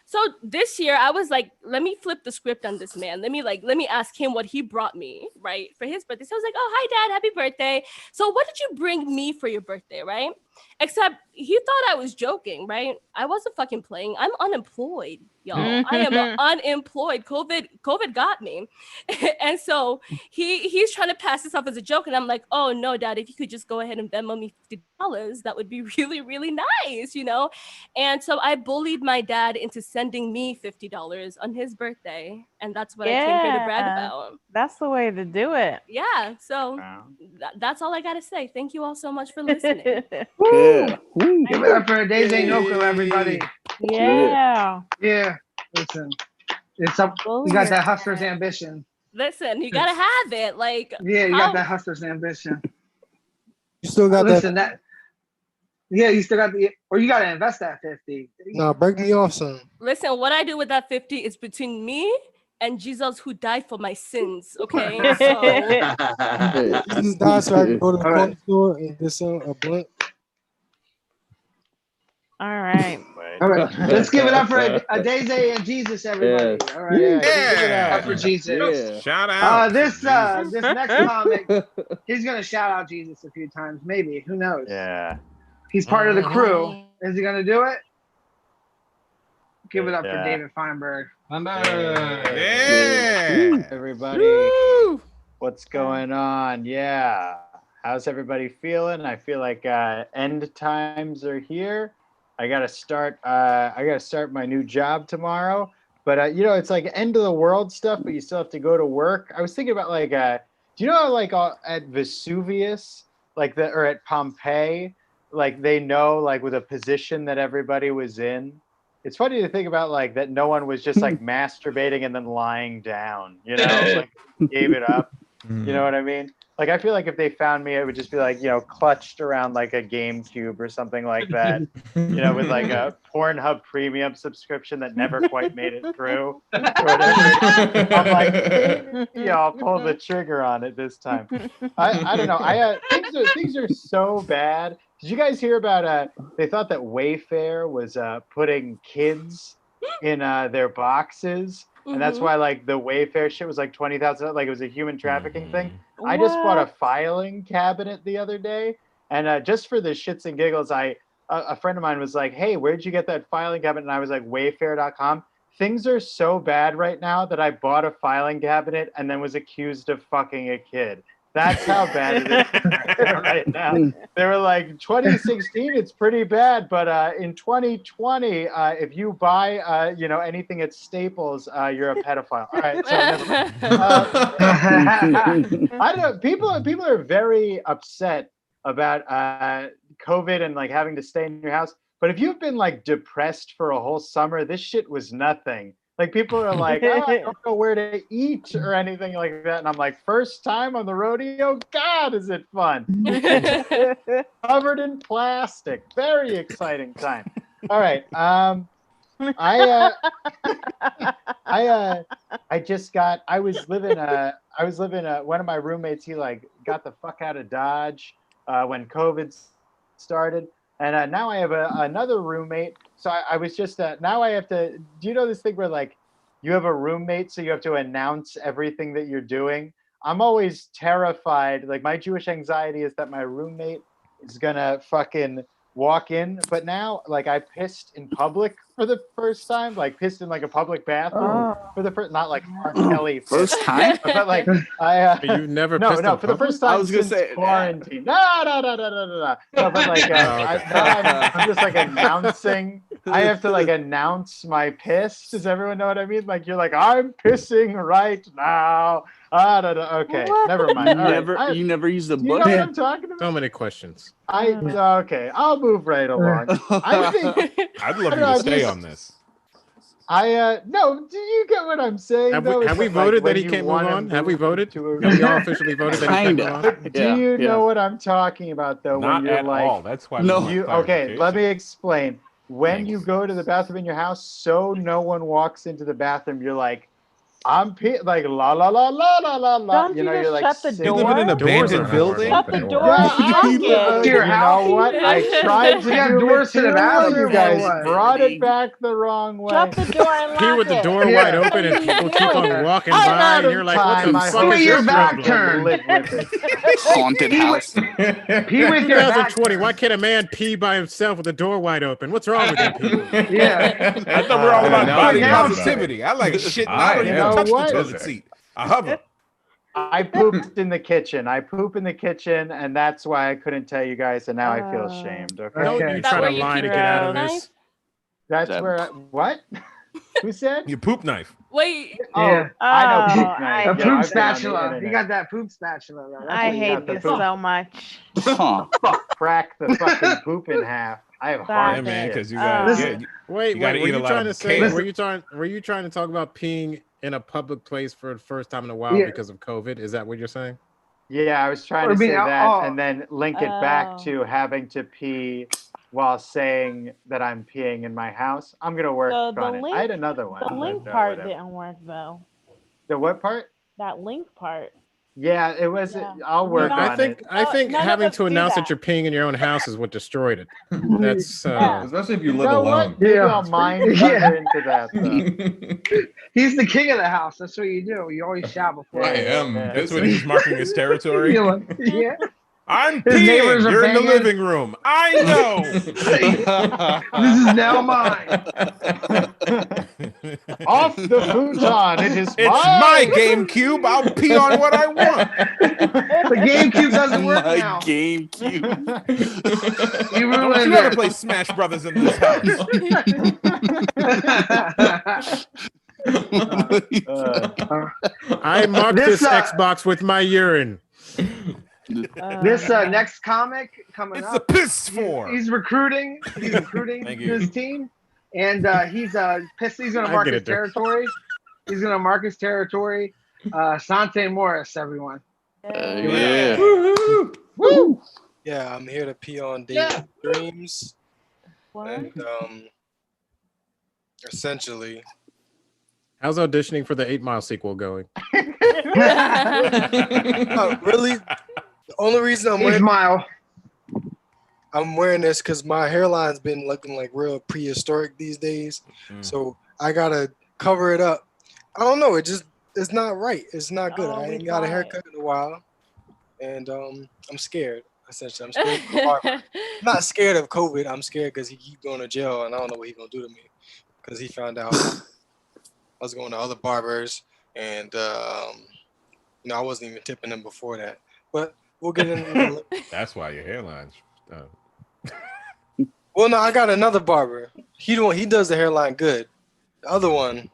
So this year I was like, let me flip the script on this man. Let me ask him what he brought me, right, for his birthday. So I was like, oh, hi dad, happy birthday. So what did you bring me for your birthday, right? Except he thought I was joking, right? I wasn't fucking playing. I'm unemployed, y'all. I am unemployed. COVID got me. And so he's trying to pass this off as a joke. And I'm like, oh no, dad, if you could just go ahead and Venmo me $50, that would be really, really nice, you know? And so I bullied my dad into sending me $50 on his birthday. And that's what I came here to brag about. That's the way to do it. Yeah. So that's all I got to say. Thank you all so much for listening. Yeah. Give it up for Daisy Noko, everybody. Yeah. Yeah. Listen, it's up. You got that hustler's ambition. Listen, you gotta have it. Like, yeah, you got that hustler's ambition. You still got that. Yeah, you still got or you gotta invest that 50. No, break me off some. Listen, what I do with that 50 is between me and Jesus who died for my sins. Okay, so Jesus died so I can go to the corner store and get a blunt. All right. All right. Let's give it up for Daisy and Jesus, everybody. Yes. All right. Yeah. Give it up for Jesus. Yeah. Shout out. This next comic, he's gonna shout out Jesus a few times, maybe. Who knows? Yeah. He's part of the crew. Is he gonna do it? Give it up for David Feinberg. Yeah. Everybody. Woo. What's going on? Yeah. How's everybody feeling? I feel like end times are here. I gotta start my new job tomorrow. But you know, it's like end of the world stuff, but you still have to go to work. I was thinking about like do you know like at Vesuvius, or at Pompeii, like they know like with a position that everybody was in. It's funny to think about like that no one was just like masturbating and then lying down, you know, like gave it up. You know what I mean? Like, I feel like if they found me, it would just be like, you know, clutched around like a GameCube or something like that, you know, with like a Pornhub premium subscription that never quite made it through. Or whatever. I'm like, yeah, I'll pull the trigger on it this time. I don't know. Things are so bad. Did you guys hear about, they thought that Wayfair was putting kids in their boxes. And that's why like the Wayfair shit was like $20,000, like it was a human trafficking thing. What? I just bought a filing cabinet the other day, and just for the shits and giggles, a friend of mine was like, "Hey, where'd you get that filing cabinet?" And I was like, "Wayfair.com." Things are so bad right now that I bought a filing cabinet and then was accused of fucking a kid. That's how bad it is right now. They were like, 2016, it's pretty bad, but in 2020, if you buy, you know, anything at Staples, you're a pedophile. All right, so never mind. I don't know. People are very upset about COVID and like having to stay in your house. But if you've been like depressed for a whole summer, this shit was nothing. Like people are like, oh, I don't know where to eat or anything like that. And I'm like, first time on the rodeo? God, is it fun. Covered in plastic. Very exciting time. All right. I was living one of my roommates, he like got the fuck out of Dodge when COVID started. And now I have another roommate. So I was just, now I have to, do you know this thing where like you have a roommate, so you have to announce everything that you're doing? I'm always terrified. Like my Jewish anxiety is that my roommate is gonna fucking walk in. But now, like I pissed in public for the first time, like pissed in like a public bathroom for the first, not like R. Kelly First pissed, time? but like I You never no pissed no in for the public? first time I was gonna since say quarantine. No, but like now I'm just like announcing. I have to like announce my piss. Does everyone know what I mean? Like you're like, I'm pissing right now. Okay, never mind. All right. You never used the Do you know bush? what I'm talking about? So many questions. Okay, I'll move right along. I think I'd love I you don't know, to stay just- on this. no. Do you get what I'm saying? Have though? we, It's have we like voted when that he you can't move wanna on? Have we move voted? to a- Have we all officially voted that he can't move on? Do you know what I'm talking about though? Not when you're at like, all. That's why we want okay, clarification. let me explain. When Thanks. you go to the bathroom in your house, so no one walks into the bathroom, you're like, like la la la la la la la. Don't you You're just like shut the sitting- You live in an door? abandoned building? Shut the door Yeah, and lock it. To your you house? know what? I tried to You got do doors it to the too, bathroom you or guys what? brought it back the wrong way. Shut the door and Pee lock with the it. door Yeah. wide open and people keep on walking I'm by out and of you're like, what the time. I fuck hope is Pee your with your back problem? turned. live with it. Haunted Pee house. Pee with your back 2020, turned. why can't a man pee by himself with the door wide open? What's wrong with you people? Yeah. I thought we were all about now body we now- positivity. I like shitting. I I don't even am touch the what? toilet seat. I hover. I pooped in the kitchen. I poop in the kitchen, and that's why I couldn't tell you guys, and now I feel ashamed. Okay. Don't Okay. you That try where to you lie keep to your get out of knife? this. That's That- where. What? Who said? Your poop knife. Wait, Yeah. I know Oh, poop knife. A I Yeah, poop I've been on the spatula. You internet. got that poop spatula though. That's I what you hate got. this the poop. so much. Huh. Crack the fucking poop in half. I have Stop hard Yeah, man, shit. because you got Listen. Wait, You gotta were eat a you lot trying of to say? kale. Were you trying to talk about peeing in a public place for the first time in a while Yeah. because of COVID? Is that what you're saying? Yeah, I was trying Or to being say out- that, oh. and then link it back Oh. to having to pee while saying that I'm peeing in my house. I'm gonna work So the on it. I had another one. The but, link part whatever. didn't work though. The what part? That link part. Yeah, it was. Yeah. I'll work don't- on I think it. I think none of having us to do announce that that. you're peeing in your own house is what destroyed it. That's Yeah. Especially if you You live know alone. what? Maybe Yeah. I'll mind Yeah. thunder into that. Though. He's the king of the house. That's what you do. You always shout before. I am. That's what he's marking his territory. Yeah. I'm His neighbors peeing. are You're in the banging. living room. I know. This is now mine. Off the futon. It is It's my GameCube. I'll pee on what I want. The GameCube doesn't work My now. GameCube. You Don't ruined you ever it. play Smash Brothers in this house? I marked This, this, uh, Xbox with my urine. This next comic coming It's up. the piss for. He's recruiting. He's recruiting Thank you. his team, and he's pissed. He's gonna I mark get his it, dude. territory. He's gonna mark his territory. Sante Morris, everyone. Yeah. Woo! Yeah, I'm here to pee on David's Yeah. dreams. What? And essentially, How's auditioning for the 8 Mile sequel going? really, the only reason I'm wearing this because my hairline's been looking like real prehistoric these days. So I gotta cover it up. I don't know. It's not right. It's not good. I ain't got a haircut in a while, and I'm scared. Essentially, I'm scared. Of the barber. I'm not scared of COVID. I'm scared because he keep going to jail, and I don't know what he's gonna do to me because he found out I was going to other barbers, and I wasn't even tipping him before that. But we'll get into That's why your hairline's. Well, no, I got another barber. He does the hairline good. The other one,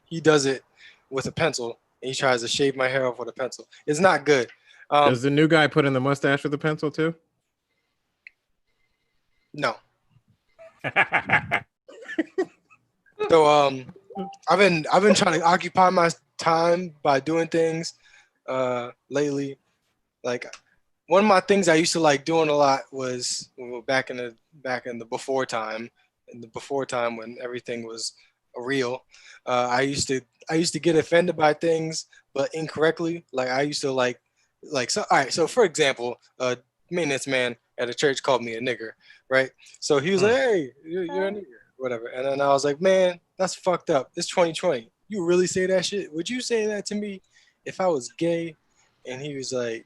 he does it with a pencil. And he tries to shave my hair off with a pencil. It's not good. Does the new guy put in the mustache with a pencil too? No. So I've been trying to occupy my time by doing things lately. Like one of my things I used to like doing a lot was back in the before time, when everything was real. I used to get offended by things, but incorrectly. Like I used to like so. All right. So for example, maintenance man at a church called me a nigger, right? So he was like, "Hey, you're a nigger," whatever. And then I was like, "Man, that's fucked up. It's 2020. You really say that shit? Would you say that to me if I was gay?" And he was like,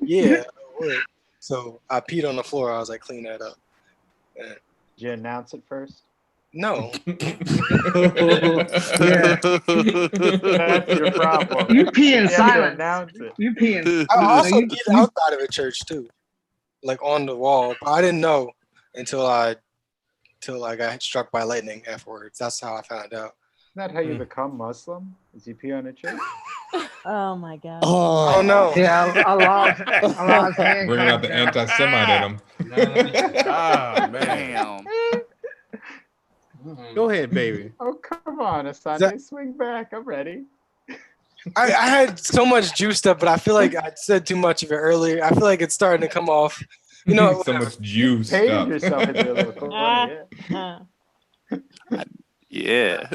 "Yeah, I would." So I peed on the floor. I was like, "Clean that up." And Did you announce it first? No. That's your problem. You pee in You have to silence. announce it. You pee in. I also you- did outside of the church too, like on the wall. But I didn't know until I got struck by lightning afterwards. That's how I found out. Isn't that how you become Muslim? Is you pee on a church? Oh my god. Oh no. Yeah, Allah's hand. Bringing out the anti-Semite in him. Ah, man. Go ahead, baby. Oh, come on, Asante, swing back. I'm ready. I had so much juiced up, but I feel like I said too much of it earlier. I feel like it's starting to come off. You know, so much juice. Paid yourself into a little corner, Yeah.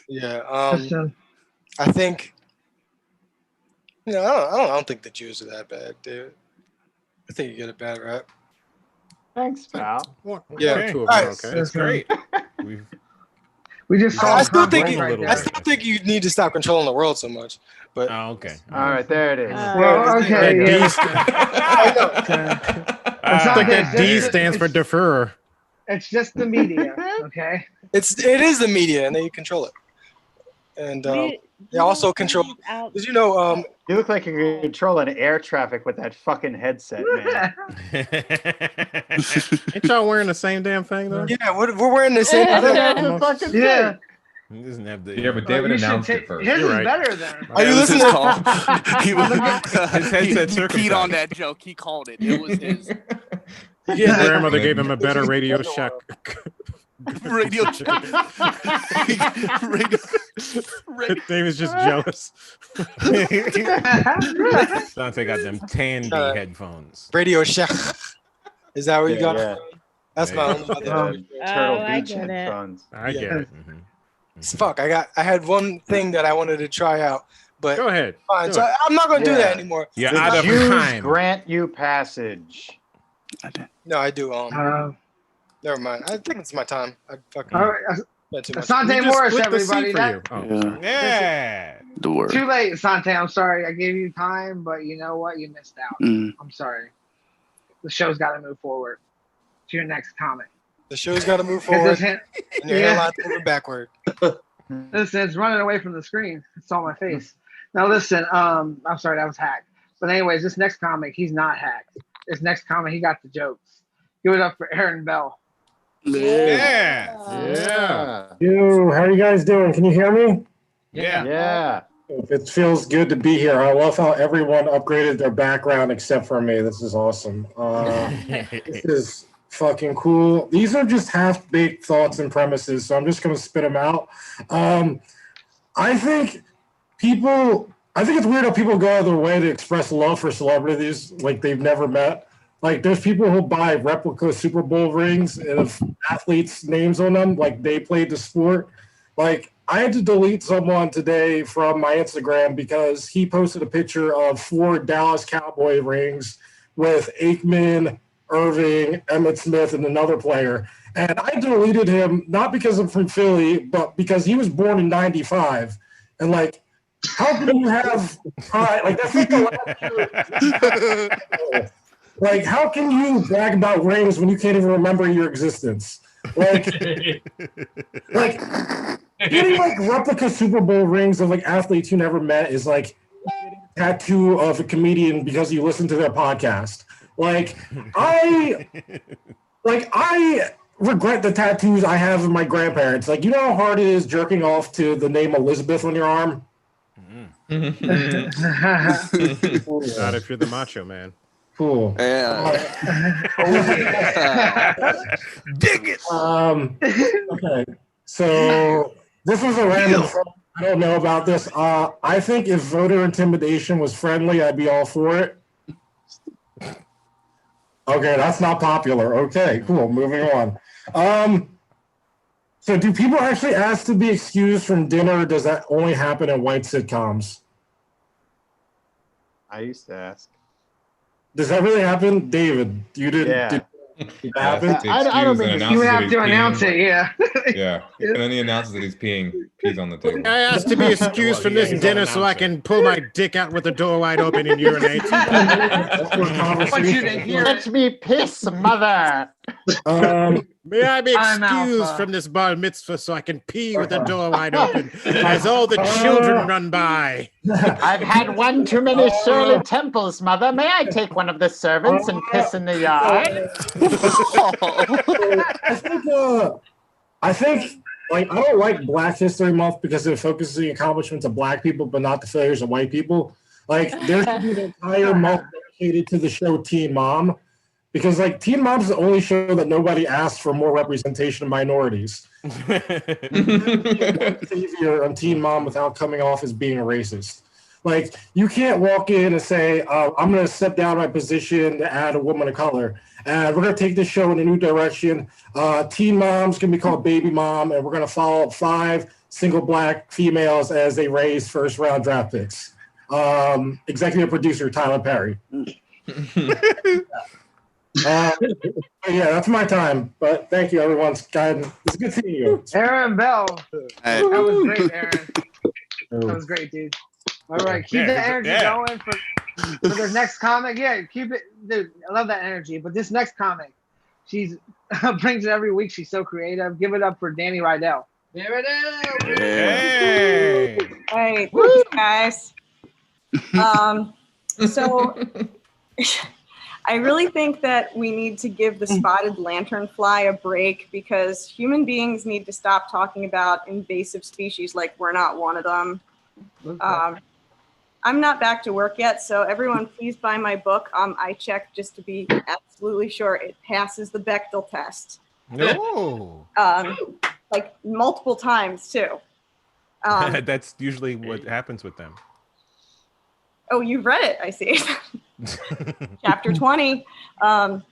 Yeah. I think. You know, I don't think the Jews are that bad, dude. I think you get a bad rap. Thanks, pal. Yeah. Okay. All right. Okay. That's great. We just saw I still conflict think right there. I still think you need to stop controlling the world so much. But okay. All right, there it is. Well, okay. That Yeah. I think that D It's- stands for deferrer. It's just the media, okay? it is the media, and they control it. And they also control. Because you know, you look like you're controlling air traffic with that fucking headset, man. Ain't y'all wearing the same damn thing though? Yeah, we're wearing the same. I don't have the fucking Yeah. He doesn't have the. Yeah, but David announced it first. His You're is right. better then. Are you listening? His headset he keyed on that joke. He called it. It was his. His grandmother gave him a better Radio Shack. Radio Shack. David's just jealous. Dante got them Tandy headphones. Radio Shack. Is that where you got Yeah. it? That's my only other. Turtle I Beach get it. headphones. I get it. Fuck, I had one thing that I wanted to try out, but Go ahead. fine. Do So it. I'm not gonna do Yeah. that anymore. You're The out of Jews time. grant you passage. No, I do. Uh, Never mind. I think it's my time. I fucking all right, spent too much. Asante We just Morris, split the everybody. seat for you. Oh, sorry. Yeah. The word. Too late, Asante. I'm sorry. I gave you time, but you know what? You missed out. Mm. I'm sorry. The show's got to move forward to your next comment. The show's got to move 'Cause forward, this hint- and your hairline's moving backward. Listen, it's running away from the screen. It's on my face. Now listen, I'm sorry, that was hacked. But anyways, this next comic, he's not hacked. This next comic, he got the jokes. Give it up for Aaron Bell. Yeah. Yo, how you guys doing? Can you hear me? Yeah. Yeah. It feels good to be here. I love how everyone upgraded their background except for me. This is awesome. This is fucking cool. These are just half-baked thoughts and premises, so I'm just going to spit them out. I think it's weird how people go out of their way to express love for celebrities like they've never met. Like, there's people who buy replica Super Bowl rings and have athletes' names on them, like they played the sport. Like, I had to delete someone today from my Instagram because he posted a picture of 4 Dallas Cowboy rings with Aikman, Irving, Emmitt Smith, and another player. And I deleted him, not because I'm from Philly, but because he was born in 95. And, like, how can you have pride? Like, that's like the last Like, how can you brag about rings when you can't even remember your existence? Like, getting like replica Super Bowl rings of like athletes you never met is like getting a tattoo of a comedian because you listen to their podcast. Like, I regret the tattoos I have of my grandparents. Like, you know how hard it is jerking off to the name Elizabeth on your arm? Not if you're the Macho Man. Cool. Yeah. Dig it. Okay. So this was a random. I don't know about this. I think if voter intimidation was friendly, I'd be all for it. Okay, that's not popular. Okay, cool. Moving on. So do people actually ask to be excused from dinner, or does that only happen in white sitcoms? I used to ask. Does that really happen? David, you didn't. Yeah. Did that happen? I don't think you have to announce it, yeah. Yeah. And then he announces that he's peeing on the table. I asked to be excused from this dinner so I can pull my dick out with the door wide open and urinate. Let me piss, mother. May I be I'm excused Alpha. from this bar mitzvah so I can pee with the door wide open as all the children run by? I've had one too many Shirley Temples, Mother. May I take one of the servants and piss in the yard? I think like I don't like Black History Month because it focuses the accomplishments of Black people, but not the failures of white people. Like there should be an entire month dedicated to the show Teen Mom, because like Teen Mom's the only show that nobody asked for more representation of minorities. Savior on Teen Mom without coming off as being a racist. Like you can't walk in and say, I'm going to step down my position to add a woman of color. And we're going to take this show in a new direction. Teen Mom's going to be called Baby Mom, and we're going to follow 5 single Black females as they raise first round draft picks. Executive producer Tyler Perry. Yeah, that's my time. But thank you, everyone. It's good seeing you. Aaron Bell. That was great, Aaron. That was great, dude. All right, keep the energy going for this next comic. Yeah, keep it, dude. I love that energy. But this next comic, she's brings it every week. She's so creative. Give it up for Danny Rydell. Hey. Hey, guys. So I really think that we need to give the spotted lanternfly a break because human beings need to stop talking about invasive species like we're not one of them. I'm not back to work yet, so everyone please buy my book. I checked just to be absolutely sure it passes the Bechdel test. No. Like multiple times too. That's usually what happens with them. Oh, you've read it, I see. Chapter 20. So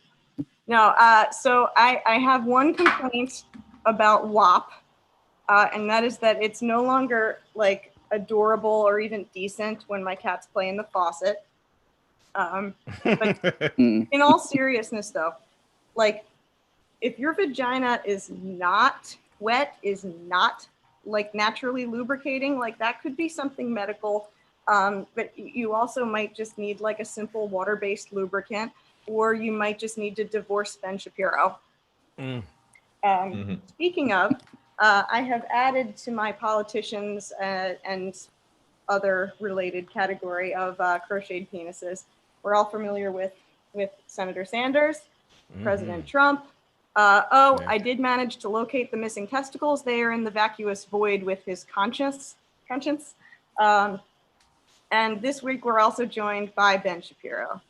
I have one complaint about WAP, and that is that it's no longer like adorable or even decent when my cats play in the faucet. But in all seriousness though, like if your vagina is not wet, is not like naturally lubricating, like that could be something medical. But you also might just need like a simple water-based lubricant, or you might just need to divorce Ben Shapiro. Speaking of, I have added to my politicians and other related category of crocheted penises. We're all familiar with Senator Sanders, President Trump. I did manage to locate the missing testicles. They are in the vacuous void with his conscience. And this week we're also joined by Ben Shapiro.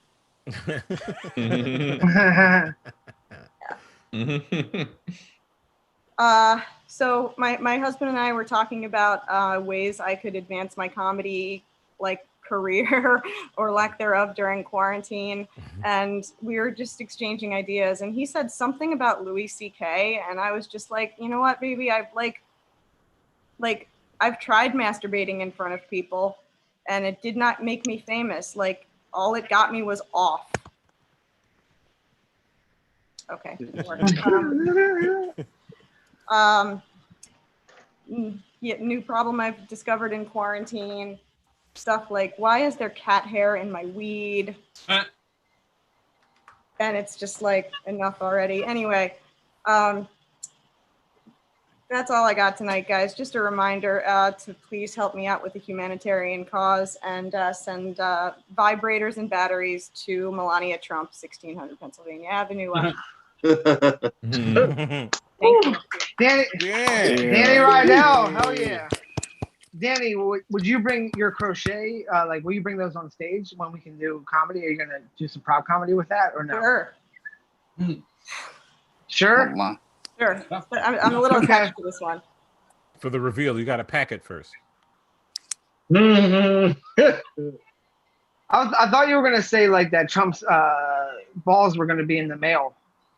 So my husband and I were talking about ways I could advance my comedy like career or lack thereof during quarantine, and we were just exchanging ideas, and he said something about Louis C.K. and I was just like, you know what, baby, I've tried masturbating in front of people and it did not make me famous. Like all it got me was off. Okay. New problem I've discovered in quarantine. Stuff like, why is there cat hair in my weed? And it's just like enough already. Anyway, that's all I got tonight, guys. Just a reminder to please help me out with the humanitarian cause and send vibrators and batteries to Melania Trump, 1600 Pennsylvania Avenue. Thank you. Danny Rydell, hell yeah. Danny, would you bring your crochet? Will you bring those on stage when we can do comedy? Are you gonna do some prop comedy with that or no? Sure. Sure. Sure. But I'm a little attached to this one. For the reveal, you got to pack it first. I thought you were gonna say like that Trump's balls were gonna be in the mail,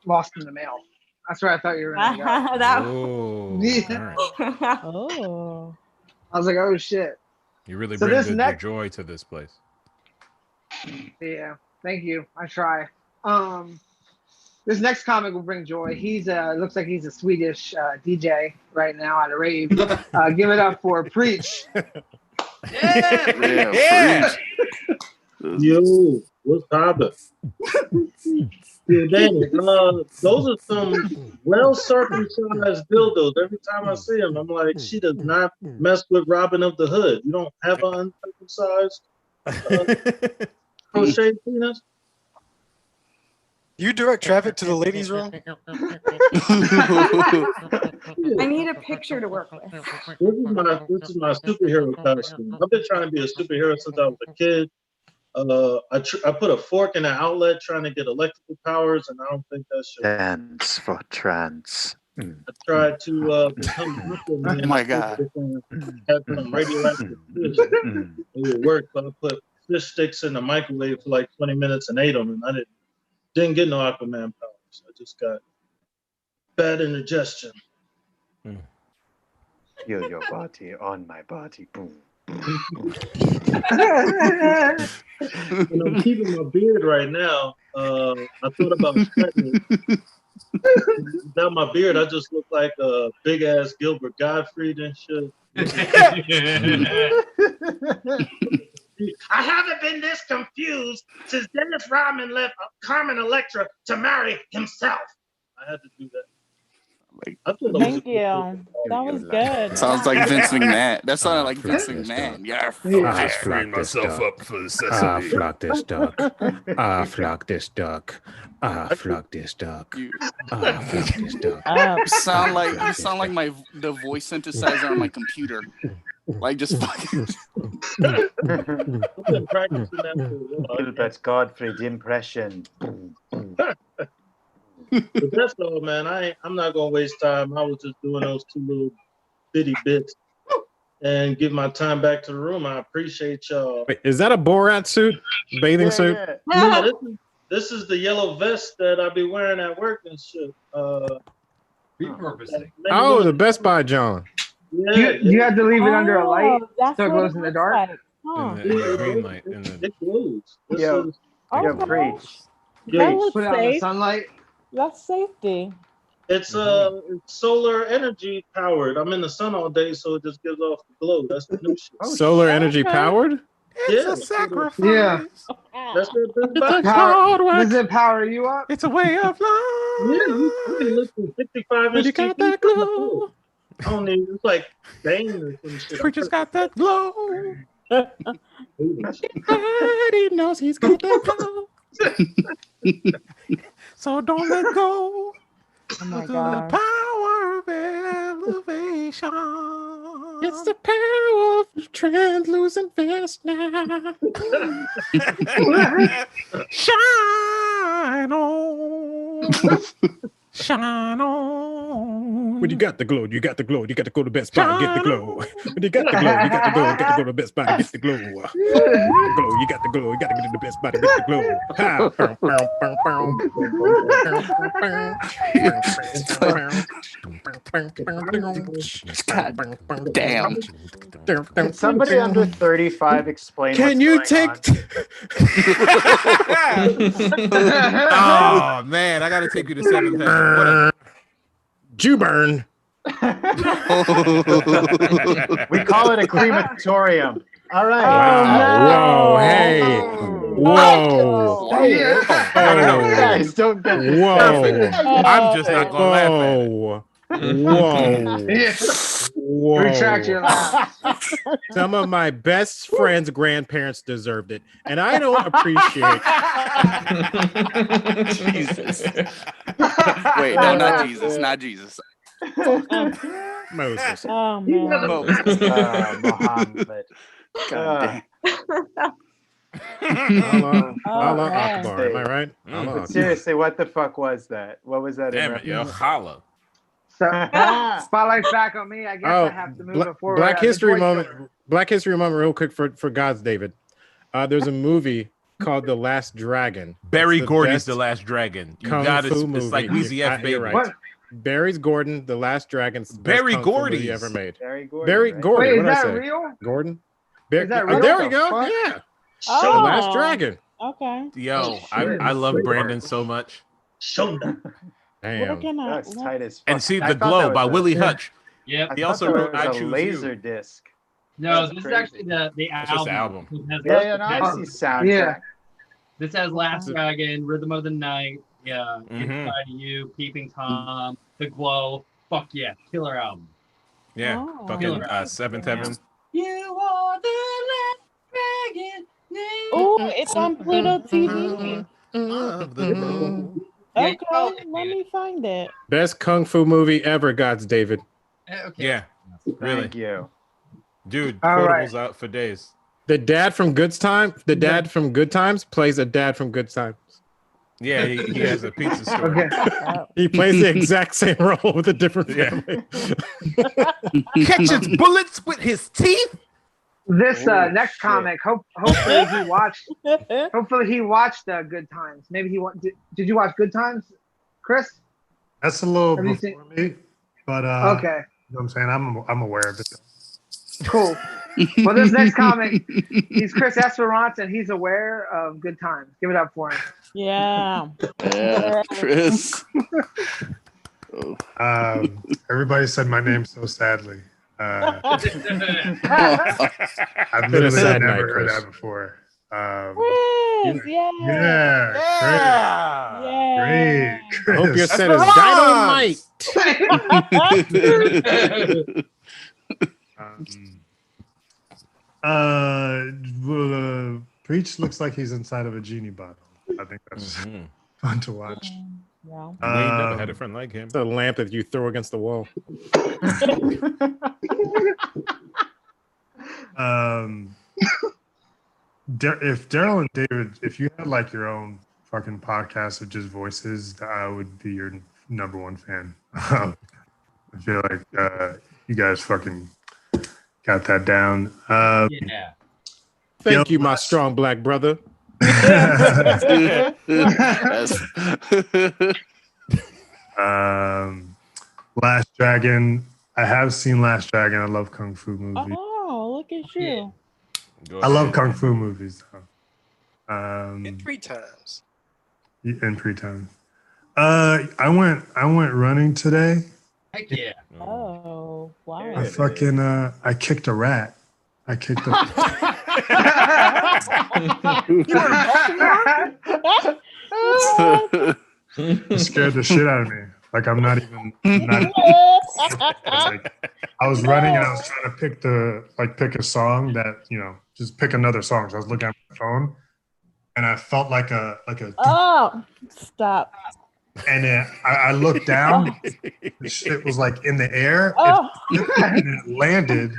lost in the mail. That's where I thought you were gonna go. Oh. I was like, oh shit. You really bring the joy to this place. Yeah, thank you. I try. This next comic will bring joy. He's looks like he's a Swedish DJ right now at a rave. Give it up for Preach. Yeah. Yo, what's poppin'? Yeah, Danny, those are some well circumcised dildos. Every time I see them, I'm like, she does not mess with Robin of the Hood. You don't have an uncircumcised crochet penis? You direct traffic to the ladies' room? I need a picture to work with. This is my superhero costume. I've been trying to be a superhero since I was a kid. I put a fork in an outlet trying to get electrical powers, and I don't think that should. Dance for trance. I tried to become Aquaman. Oh my God. Had some radioactive fish. It would work, but I put fish sticks in the microwave for like 20 minutes and ate them, and I didn't get no Aquaman powers. I just got bad indigestion. Feel your body on my body. Boom. And I'm keeping my beard right now. I thought about cutting it. Without my beard, I just look like a big ass Gilbert Gottfried and shit. I haven't been this confused since Dennis Rodman left Carmen Electra to marry himself. I had to do that. Thank you. That was good. Sounds like Vince McMahon. That sounded like Vince McMahon. Yeah. I just freed myself up for the sesame. Flock this duck. Flock this duck. Flock this duck. Flock this duck. You sound like the voice synthesizer on my computer. Like just fucking. Gilbert Gottfried impression. But that's all, man. I'm not gonna waste time. I was just doing those two little bitty bits and give my time back to the room. I appreciate y'all. Wait, is that a Borat suit? Bathing suit? Yeah. No, this is the yellow vest that I be wearing at work and shit. Repurposing. Oh, the Best Buy John. Yeah, you have to leave it under a light that's so it what glows in the dark. like. Huh. In the green light. It glows. Yo, preach. That was Put it out in the safe. sunlight. That's safety. It's solar energy powered. I'm in the sun all day, so it just gives off the glow. That's the new shit. Solar energy powered? It's a sacrifice. Yeah. That's what Does it power you up? It's a way of life. Yeah, you can look for 55 inch got that glow. I don't need, it's like Bane or some shit. Preacher's got that glow. Everybody knows he's got that glow. So don't let go. Oh my The God. power of elevation. It's the power of translucent vest now. Shine on. Shine on. When you got the glow, you got the glow. You got to go to Best Buy and get the glow. When you got the glow, you got the glow. You got to go to Best Buy and get the glow. Glow, you got the glow. You got to get to the Best Buy to get the glow. Ha. God damn. Can somebody under 35 explain Can what's you going take? Oh man, I gotta take you to 7th Heaven. What a Jewburn. We call it a crematorium. All right. Wow. Whoa. Hey. Whoa. No, guys, don't get this. Whoa. I'm just not gonna laugh at it. Whoa. Whoa. Whoa. Retract your laugh. Some of my best friends' grandparents deserved it, and I don't appreciate. Jesus. Wait, no, not Jesus. Not Jesus. Moses. Oh man. Moses. Muhammad. God Allah Akbar. Am I right? Allah But Akbar. seriously, what the fuck was that? What was that? Damn it, yo, holla. So, spotlight's back on me. I guess I have to move it forward. Black History moment. Black History moment, real quick for God's David. There's a movie called The Last Dragon. Barry It's the Gordy's best The Last Dragon. You kung got it. fu It's movie. like Weezy F, baby. You're right. What? Barry's Gordon, The Last Dragon. Barry Gordy Gordy's ever made. Barry Gordon. Barry right? Gordon. Wait, is What did I that say? real? Gordon. Is that real? There What we the go. fuck? Yeah. Oh. The Last Dragon. Okay. Yo, I love Brandon so much. Showdown. Damn. What can I? That's tight as fuck. And see I The thought that Glow was by a- Willie Hutch. Yep. He I also thought wrote that I was a Choose laser You. disc. No, That's this crazy. is actually the It's just the album. It has Yeah, no, I see soundtrack. Yeah. This has Last Dragon, Rhythm of the Night, Yeah, Inside You, Peeping Tom, The Glow. Fuck yeah, killer album. Yeah, fucking Seventh Heaven. You are the last dragon. Oh, it's on Pluto TV. Yeah, Okay, let me find it. Best kung fu movie ever, Gods David. Okay. Yeah, really. Thank you. Dude, All Portable's out for days. The dad from Good Times plays a dad from Good Times. Yeah, he has a pizza store. Okay. He plays the exact same role with a different family. Catches bullets with his teeth. This next comic, hopefully he watched. Hopefully he watched Good Times. Maybe he did you watch Good Times, Chris? That's a little Have you before me, but okay, you know what I'm saying? I'm aware of it. cool. Well, this next comic, he's Chris Esperance, and he's aware of Good Times. Give it up for him. Yeah. Yeah, Chris. Everybody said my name so sadly. I've Been a literally sad never night, heard Chris. that before. Chris, yeah. Great. I hope your Chris. set is dynamite. Preach looks like he's inside of a genie bottle. I think that's fun to watch. Yeah. We ain't never had a friend like him. It's a lamp that you throw against the wall. If Daryl and David, if you had like your own fucking podcast of just voices, I would be your number one fan. I feel like you guys fucking got that down. Yeah. Thank you, my strong black brother. Last Dragon. I have seen Last Dragon. I love kung fu movies. Oh, look at you. I love kung fu movies. Though. In free times. In free time. I went running today. Heck yeah. Oh, wow. I fucking I kicked a rat. I kicked a It scared the shit out of me. Like I'm not even like, I was running and I was trying to pick a song that, just pick another song. So I was looking at my phone and I felt like a Oh, stop. and I looked down, the shit was like in the air, Oh. and it landed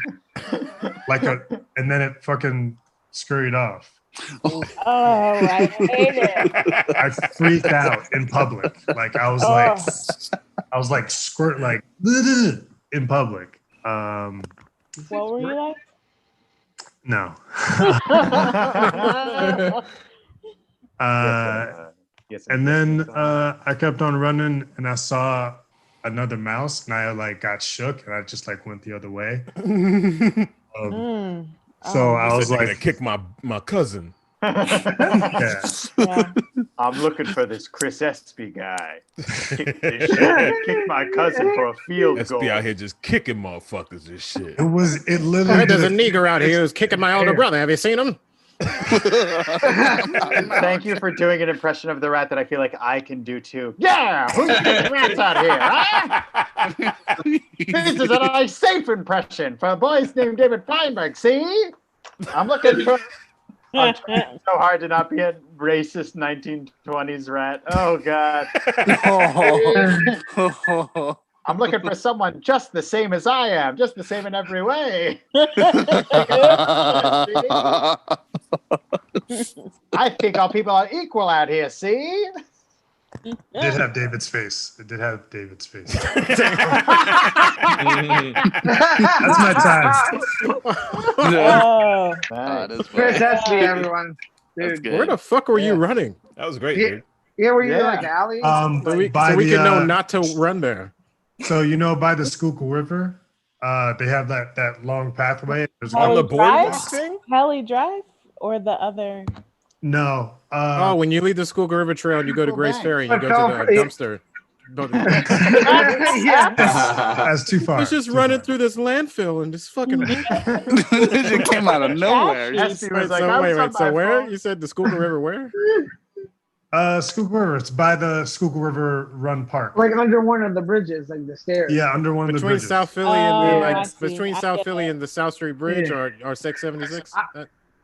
and then it fucking scurried off. Oh, I hate it. I freaked out in public. Like I was like squirt like in public. What were you like? No. And then I kept on running and I saw another mouse and I like got shook and I just like went the other way. So I was like, gonna kick my cousin. Yeah. I'm looking for this Chris Espy guy. Kick my cousin for a field goal. Espy out here just kicking motherfuckers and shit. It literally. There's a nigger out here who's kicking my older brother. Have you seen him? Thank you for doing an impression of the rat that I feel like I can do too. Yeah, who's kicking rats out here? Huh? This is a nice safe impression for a boy named David Feinberg. See, I'm looking for. I'm trying so hard to not be a racist 1920s rat. Oh God. I'm looking for someone just the same as I am, just the same in every way. I think all people are equal out here, see? It did have David's face. It did have David's face. That's my time. Oh, Chris Espy, everyone. Dude. Where the fuck were you running? That was great, Yeah. dude. Yeah, were you in like alley? So we can know not to run there. So by the Schuylkill River, they have that long pathway. There's On the boardwalk Drive? thing? Heli Drive or the other? No. Oh, when you leave the Schuylkill River Trail and you go to Grace Ferry and you go to the dumpster. That's too far. It's just running through this landfill and just fucking. It just came out of nowhere. So wait, so where? You said the Schuylkill River where? Schuylkill River. It's by the Schuylkill River Run Park. Like under one of the bridges, like the stairs. Yeah, under one of the Between bridges. South Philly and I like see. between I South get Philly it. and the South Street Bridge Yeah. or 676.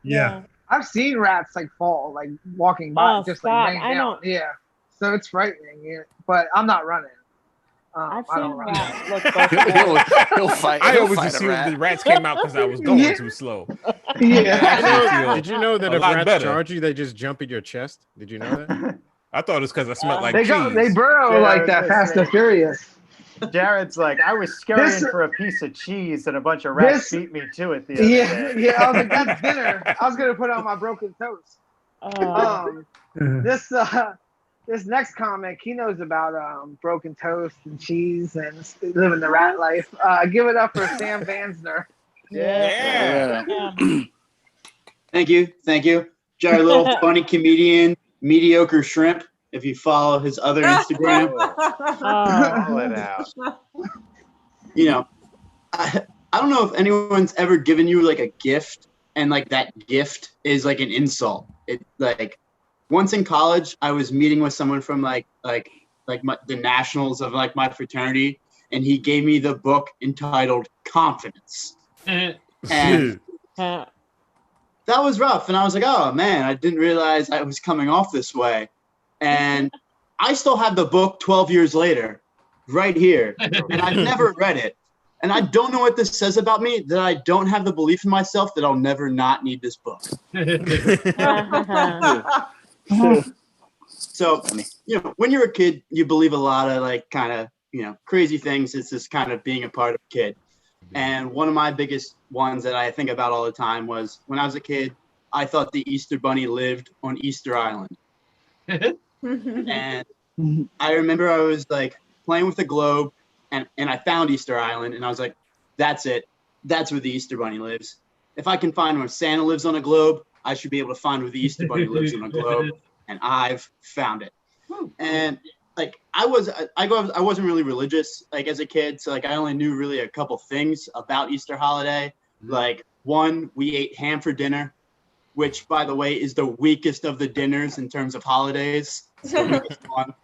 Yeah. I've seen rats like fall, like walking by, Oh, just stop. like laying I down. don't- Yeah, so it's frightening. Yeah, but I'm not running. I've I don't seen run. rats look He'll fight. I he'll always fight a assumed rat. the rats came out because I was going too slow. Yeah. Did you know that a if lot rats better. charge you, they just jump in your chest? Did you know that? I thought it's because I smelled like They cheese. go, they burrow like that, Fast and Furious. Jared's like, I was scurrying This- for a piece of cheese and a bunch of rats this- beat me to it the other Yeah, day. yeah. I was like, that's dinner. I was gonna put on my broken toast. This next comic, he knows about broken toast and cheese and living the rat life. Give it up for Sam Vansner. Yeah. Thank you. Jarrod Little, funny comedian, mediocre shrimp. If you follow his other Instagram, Call it out. you know, I don't know if anyone's ever given you like a gift and like that gift is like an insult. It like once in college, I was meeting with someone from the nationals of like my fraternity, and he gave me the book entitled Confidence. And that was rough. And I was like, oh man, I didn't realize I was coming off this way. And I still have the book 12 years later, right here. And I've never read it. And I don't know what this says about me, that I don't have the belief in myself that I'll never not need this book. So, you know, when you're a kid, you believe a lot of like kind of, you know, crazy things. It's just kind of being a part of a kid. And one of my biggest ones that I think about all the time was when I was a kid, I thought the Easter Bunny lived on Easter Island. And I remember I was like playing with the globe and I found Easter Island and I was like, that's it. That's where the Easter Bunny lives. If I can find where Santa lives on a globe, I should be able to find where the Easter Bunny lives on a globe. And I've found it. And like I wasn't really religious like as a kid, so like I only knew really a couple things about Easter holiday. Like one, we ate ham for dinner, which by the way is the weakest of the dinners in terms of holidays. It's the weakest one.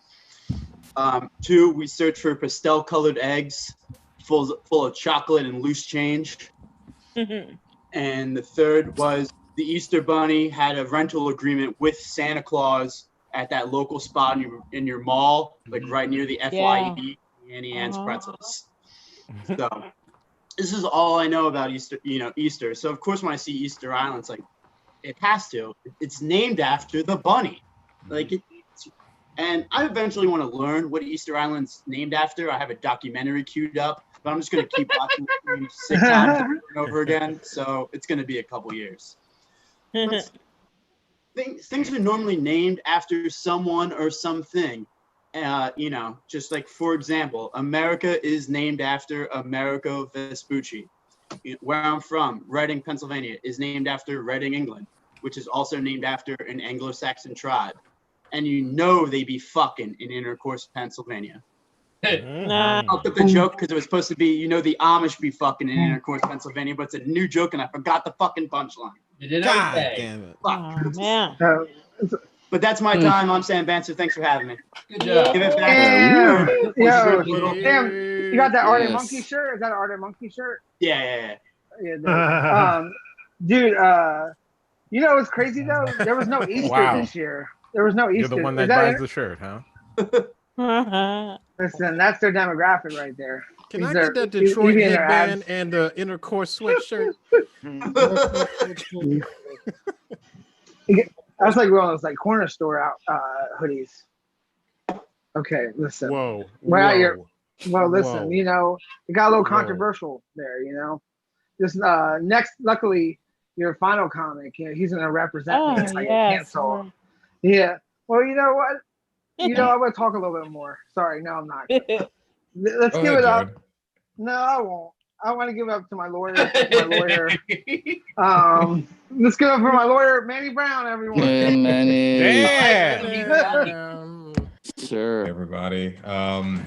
Two, we searched for pastel-colored eggs full of chocolate and loose change. And the third was the Easter Bunny had a rental agreement with Santa Claus at that local spot in your mall, like right near the F.Y.I. Annie Ann's pretzels. So this is all I know about Easter. So of course when I see Easter Island, it's like, it has to. It's named after the bunny. And I eventually want to learn what Easter Island's named after. I have a documentary queued up, but I'm just going to keep watching it 6 times over and over again. So it's going to be a couple years. But things are normally named after someone or something. Just like, for example, America is named after Amerigo Vespucci. Where I'm from, Reading, Pennsylvania, is named after Reading, England, which is also named after an Anglo-Saxon tribe. And you know they be fucking in Intercourse, Pennsylvania. I'll put the joke because it was supposed to be, the Amish be fucking in Intercourse, Pennsylvania, but it's a new joke and I forgot the fucking punchline. You did God okay. damn it. Oh, man. But that's my time. I'm Sam Banser. Thanks for having me. Good job. Give it back. Damn, you got that Art and Yes. Monkey shirt? Is that an Art and Monkey shirt? Yeah. Yeah. Dude, you know what's crazy though? There was no Easter Wow. this year. There was no Easter. You're the one Is that buys it? the shirt, huh? Listen, that's their demographic right there. Can I get that Detroit headband and the Intercourse sweatshirt? That's like one of those like corner store hoodies. Okay, listen. Whoa. We're out here. Well, Whoa. listen, it got a little controversial there, This next, luckily, your final comic, he's gonna represent me. It's like a cancel. Yeah. Well, you know what? I'm gonna talk a little bit more. Sorry, no, I'm not. Let's give it up. No, I won't. I want to give it up to my lawyer. Let's give it up for my lawyer, Manny Brown, everyone. Yeah, Manny. Damn. Sure. Hey, everybody. Everyone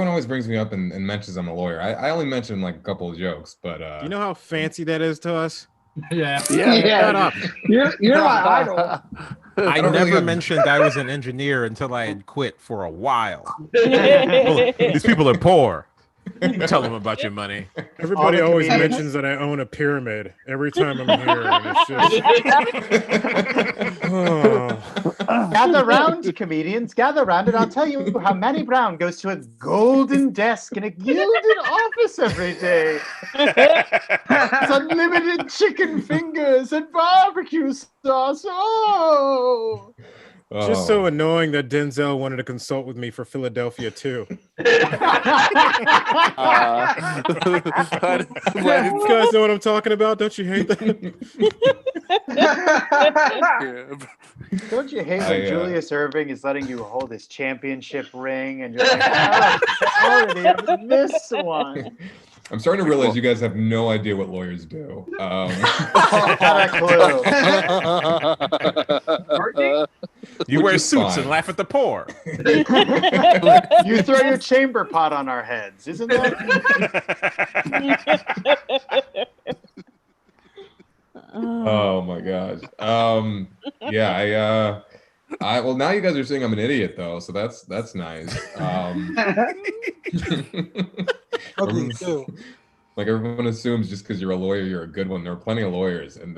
always brings me up and mentions I'm a lawyer. I only mention like a couple of jokes, but You know how fancy that is to us? Yeah. Shut up. You're my idol. I don't really never have- mentioned I was an engineer until I had quit for a while. These people are poor. Tell them about your money. Everybody All the always comedians- mentions that I own a pyramid every time I'm here, and it's just. Oh. Gather round, comedians. Gather round, and I'll tell you how Manny Brown goes to a golden desk in a gilded office every day. It's unlimited chicken fingers and barbecue sauce. Oh. Just so annoying that Denzel wanted to consult with me for Philadelphia too. You guys know what I'm talking about? Don't you hate that? Don't you hate when Julius Erving is letting you hold his championship ring and you're like, oh, I already have this one. I'm starting to realize you guys have no idea what lawyers do. Not a clue. You Which wear is suits fine. and laugh at the poor. You throw your chamber pot on our heads, isn't that? Oh my gosh. Yeah, well now you guys are saying I'm an idiot though, so that's nice. Like everyone assumes just because you're a lawyer, you're a good one. There are plenty of lawyers, and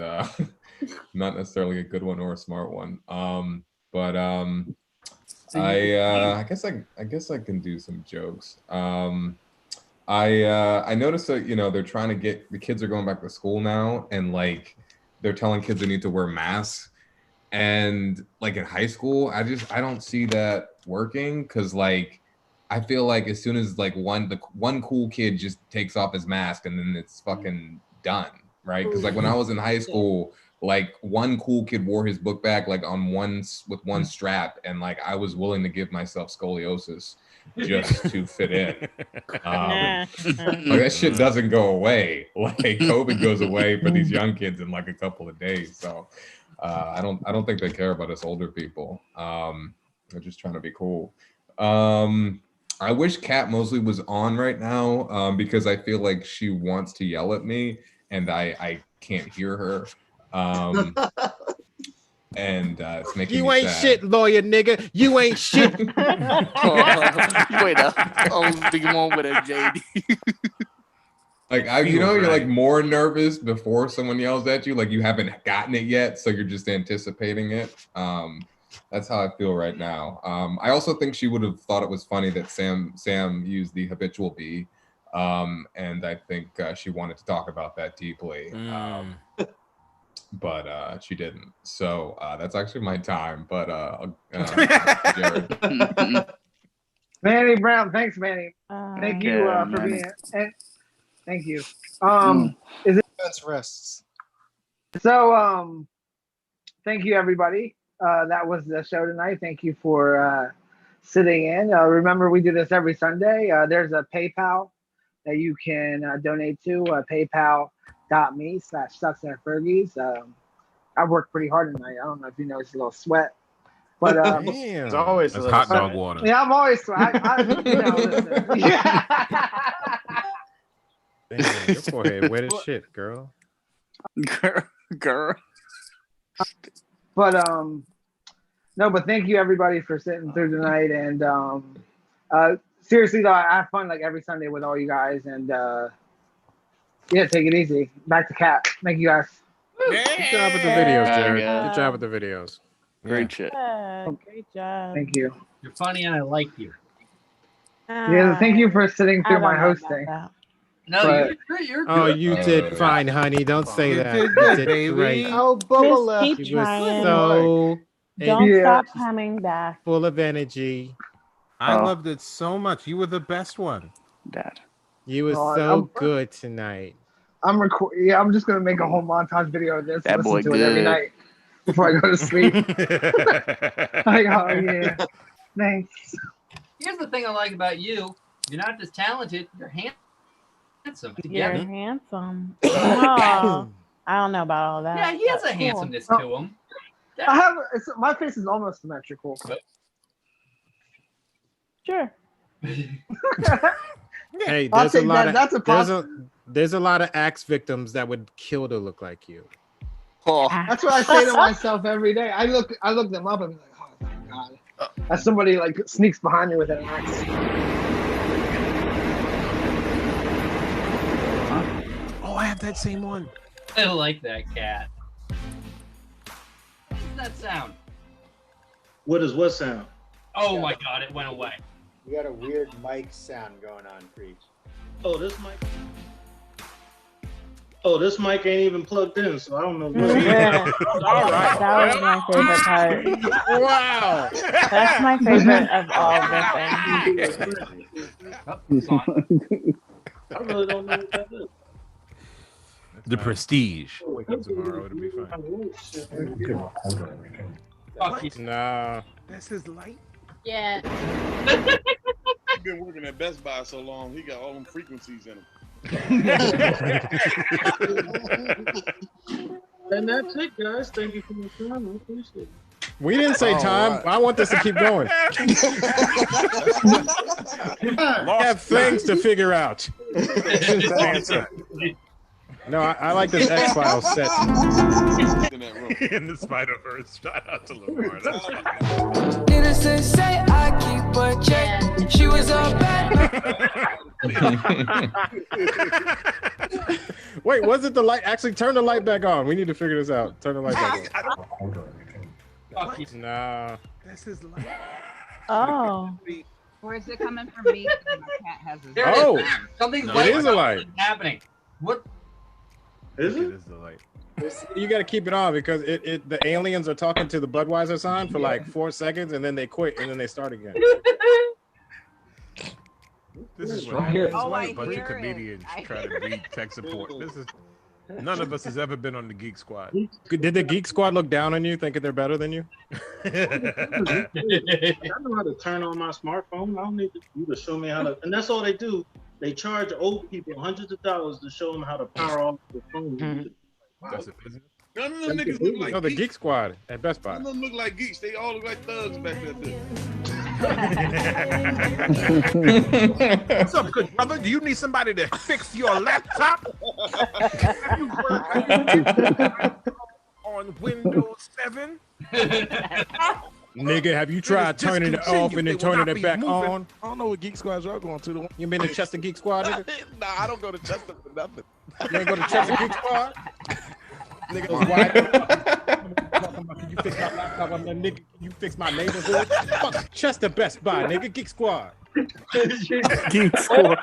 not necessarily a good one or a smart one. I guess I can do some jokes. I noticed that they're trying to get the kids are going back to school now, and like they're telling kids they need to wear masks. And like in high school, I don't see that working because like I feel like as soon as like one cool kid just takes off his mask and then it's fucking done, right? Because like when I was in high school, like one cool kid wore his book bag like with one strap, and like I was willing to give myself scoliosis just to fit in. Like that shit doesn't go away. Like COVID goes away for these young kids in like a couple of days. So I don't think they care about us older people. They're just trying to be cool. I wish Kat Mosley was on right now because I feel like she wants to yell at me and I can't hear her. And it's making me sad. Shit, lawyer nigga. You ain't shit. Wait a only one with a JD. Like you're like more nervous before someone yells at you, like you haven't gotten it yet, so you're just anticipating it. That's how I feel right now. I also think she would have thought it was funny that Sam used the habitual B, and I think she wanted to talk about that deeply, but she didn't. So that's actually my time. But Jarrod. Manny Brown, thanks, Manny. Thank you for being here. Thank you. Is it rests? So thank you everybody. That was the show tonight. Thank you for sitting in. Remember, we do this every Sunday. There's a PayPal that you can donate to, paypal.me/SucksandFergies. I worked pretty hard tonight. I don't know if you noticed a little sweat. But Damn. It's always That's hot dog water. Yeah, I'm always listen. Damn, your forehead wet as shit, girl. Girl. But no, but thank you everybody for sitting through tonight, and seriously though, I have fun like every Sunday with all you guys, and yeah, take it easy. Back to Kat. Thank you guys. Good job with the videos, Jarrod. Good job with the videos. Great shit. Great job. Thank you. You're funny and I like you. Yeah, thank you for sitting through my I don't know about hosting. that. No, But- you're good. Oh, you did fine, honey. Don't say that. did You good, did baby. great. Oh, Bubba Just left. keep You were trying. so Don't Yeah. stop coming back. full of energy. I Oh. loved it so much. You were the best one. Dad. You were Oh, so I'm- good tonight. I'm just gonna make a whole montage video of this That and boy listen to it every good. night before I go to sleep. Like, oh yeah. Thanks. Here's the thing I like about you. You're not just talented, you're handsome. You're Together. handsome. Oh, I don't know about all that. Yeah, he has a That's cool. handsomeness to him. My face is almost symmetrical. Sure. Hey, I'll there's a take lot that. of That's a there's a lot of axe victims that would kill to look like you. Oh. That's what I say to myself every day. I look them up and be like, oh my god. As somebody like sneaks behind me with an axe. Oh, I have that same one. I like that cat. What's that sound? What is what sound? Oh my god, it went away. You got a weird mic sound going on, Preach. Oh, this mic. Oh, this mic ain't even plugged in, so I don't know. All right. That was my favorite part. Wow. That's my favorite of all the things. I really don't know what that is. The Prestige. Wake up tomorrow, it'll be fine. Nah. That's his light. Yeah. He's been working at Best Buy so long, he got all them frequencies in him. And that's it, guys. Thank you for your time. I appreciate it. We didn't say time. Right. I want this to keep going. I have things to figure out. No, I like this X-Files set. In the Spider-Verse. Shout out to Lamar. Innocent say I keep a check. She was a bad. Wait, was it the light? Actually, turn the light back on. We need to figure this out. Turn the light back on. Nah. That's his light. Oh. Or is it coming from me? My cat has his There it is. Oh. Something No, it is a light. happening. What? Is it? It is the light. You got to keep it on because the aliens are talking to the Budweiser sign for like 4 seconds and then they quit and then they start again. This is Right here. why Oh, a I bunch of hear it. comedians try to read tech support. This is none of us has ever been on the Geek Squad. Did the Geek Squad look down on you, thinking they're better than you? I know how to turn on my smartphone. I don't need you to show me how to. And that's all they do. They charge old people hundreds of dollars to show them how to power off the phone. That's a business. None of them niggas look like No, the geeks. Geek Squad at Best Buy. None of them look like geeks. They all look like thugs back there. What's up, good brother? Do you need somebody to fix your laptop? You work on Windows 7? Nigga, have you tried turning it off and then turning it back on? I don't know what Geek Squads y'all going to. You been to Chester Geek Squad, nigga? Nah, I don't go to Chester for nothing. You ain't go to Chester Geek Squad? Nigga, why? Can you fix my laptop? I'm like, nigga, can you fix my neighborhood? Fuck Chester Best Buy, nigga, Geek Squad. Geek Squad.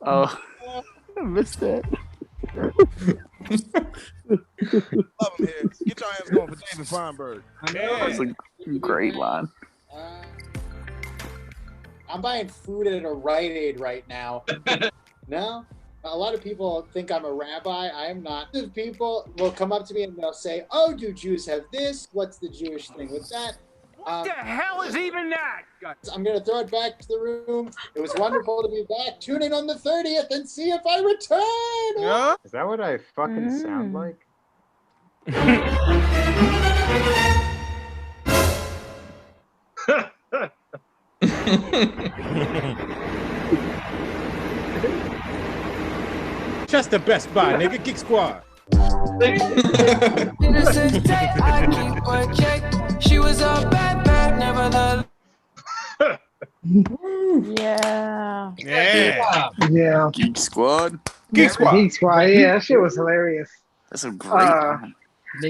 Oh, I missed that. Love him here. Get your hands going for David Feinberg. That's a great line. I'm buying food at a Rite Aid right now. No? A lot of people think I'm a rabbi. I am not. People will come up to me and they'll say, oh, do Jews have this? What's the Jewish thing with that? What the hell is even that? I'm going to throw it back to the room. It was wonderful to be back. Tune in on the 30th and see if I return. Yeah. Is that what I fucking sound like? Chester Best Buy, nigga, Geek Squad. Innocent day I keep a check. She was a bad, nevertheless. Yeah. Yeah. Geek Squad. Geek Squad. Yeah, that shit was hilarious. That's a great line.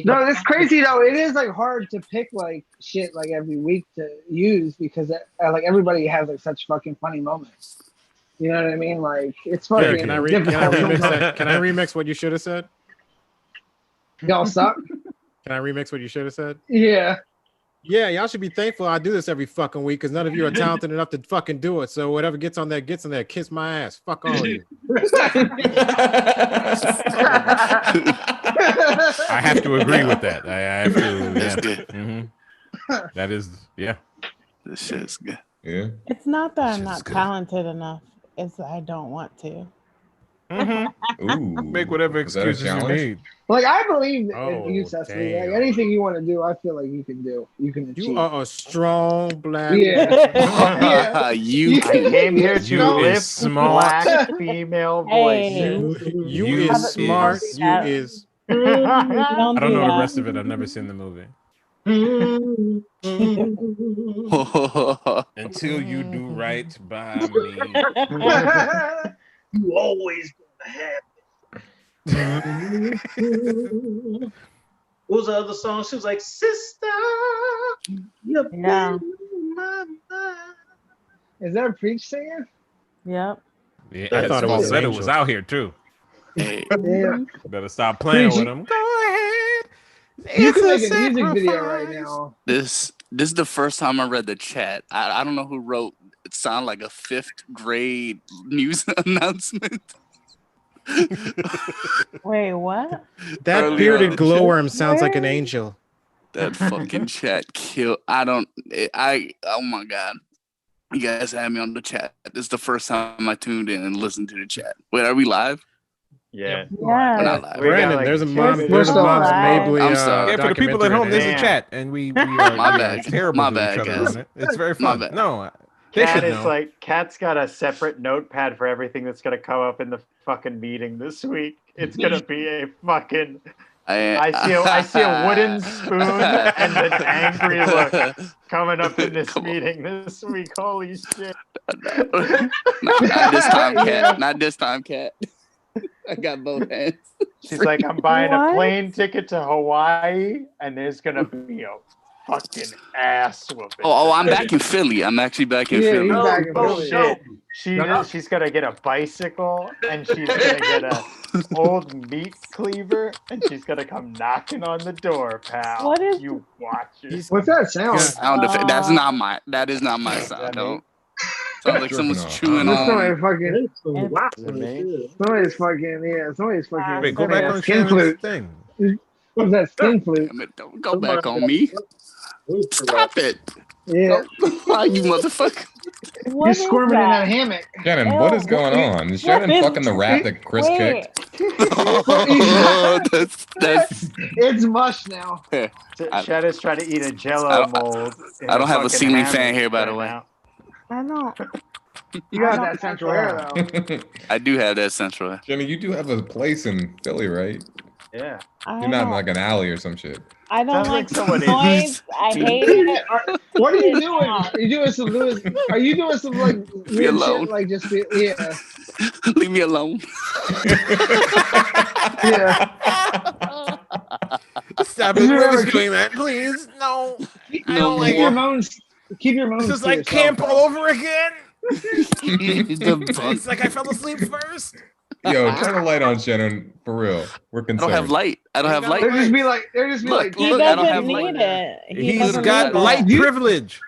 No, it's crazy though. It is like hard to pick like shit like every week to use because like everybody has like such fucking funny moments. You know what I mean? Like it's fucking. Here, can I remix that? Can I remix what you should have said? Y'all suck. Can I remix what you should have said? Yeah. Yeah, y'all should be thankful I do this every fucking week because none of you are talented enough to fucking do it. So whatever gets on there, gets on there. Kiss my ass. Fuck all of you. I have to agree with that. I have to. That's Yeah. good. That is, yeah. This shit's good. Yeah. It's not that I'm not talented enough. It's that I don't want to. Ooh. Make whatever Is that a excuses you challenge? need. Like I believe Oh, in you, Cecily. Like damn. anything you want to do, I feel like you can do. You can achieve. You are a strong black. Yeah. Yeah. You I came here to You is lift smart. black female voices. You You is smart. is- You is. Don't I don't do know the that. rest of it. I've never seen the movie. Until you do right by me. You always gonna have it. What was the other song? She was like, "Sister, you've been in my mind." Is that a preach singer? Yep. Yeah, That's I thought it was false Better angel. was out here too. Yeah. Better stop playing Preach- with him. Go ahead. You can It's make a music video right sacrifice. now. This is the first time I read the chat. I don't know who wrote. It sounded like a 5th grade news announcement. Wait, what? That Early on bearded the glowworm chat. sounds like an angel. That fucking chat killed. Oh my god. You guys had me on the chat. This is the first time I tuned in and listened to the chat. Wait, are we live? Yeah. We're not live. Brandon, there's a mom. We're There's a still mom's live. Mabley. I'm sorry. Yeah, for the people at home, there's a Damn. chat, and we are, My we are bad. terrible My to bad, each other guys. on it. It's very My fun. bad. No, they Cat should is know. like Cat's got a separate notepad for everything that's gonna come up in the fucking meeting this week. It's gonna be a fucking. I see a wooden spoon and an angry look coming up in this meeting this week. Holy shit! Not this time, Cat. Not this time, Cat. I got both hands. She's like, I'm buying a plane ticket to Hawaii, and there's gonna be a fucking ass whooping. Oh, I'm back in Philly. I'm actually back in Philly. he's back in Philly. Shit. She's gonna get a bicycle, and she's gonna get a old meat cleaver, and she's gonna come knocking on the door, pal. What is- You watch it. What's that sound? That is not my sound. Don't. Sounds like someone's chewing There's on. somebody fucking. Somebody's fucking. Wait, go back on skin Shannon's flute. thing. What's that skin flute? Damn it, don't go back on me. Stop it. Yeah. Why, you motherfucker? You're squirming in that hammock. Shannon, what is going on? Is Shannon fucking the rat that Chris kicked? That's It's mush now. Shannon's trying to eat a Jello mold. in I don't have a fucking ceiling hammock fan here, by the right way. now. I know. You got that central air though. I do have that central. Shannon, you do have a place in Philly, right? Yeah. You're not in like an alley or some shit. I don't Sounds like like someone noise. I hate it. What are you doing? Are you doing some Lewis? Are you doing some like weird alone. shit? Like just be, yeah. Leave me alone. Yeah. Stop it. Where is that? Please. No. I don't like Keep your it. moans. Keep your moans. This is to like yourself, camp bro. all over again. It's like I fell asleep first. Yo, turn the light on, Shannon. For real. We're I concerned. don't have light. I don't have light. There just be like. He Look, I don't doesn't have need light. it. He's doesn't got need light it. privilege.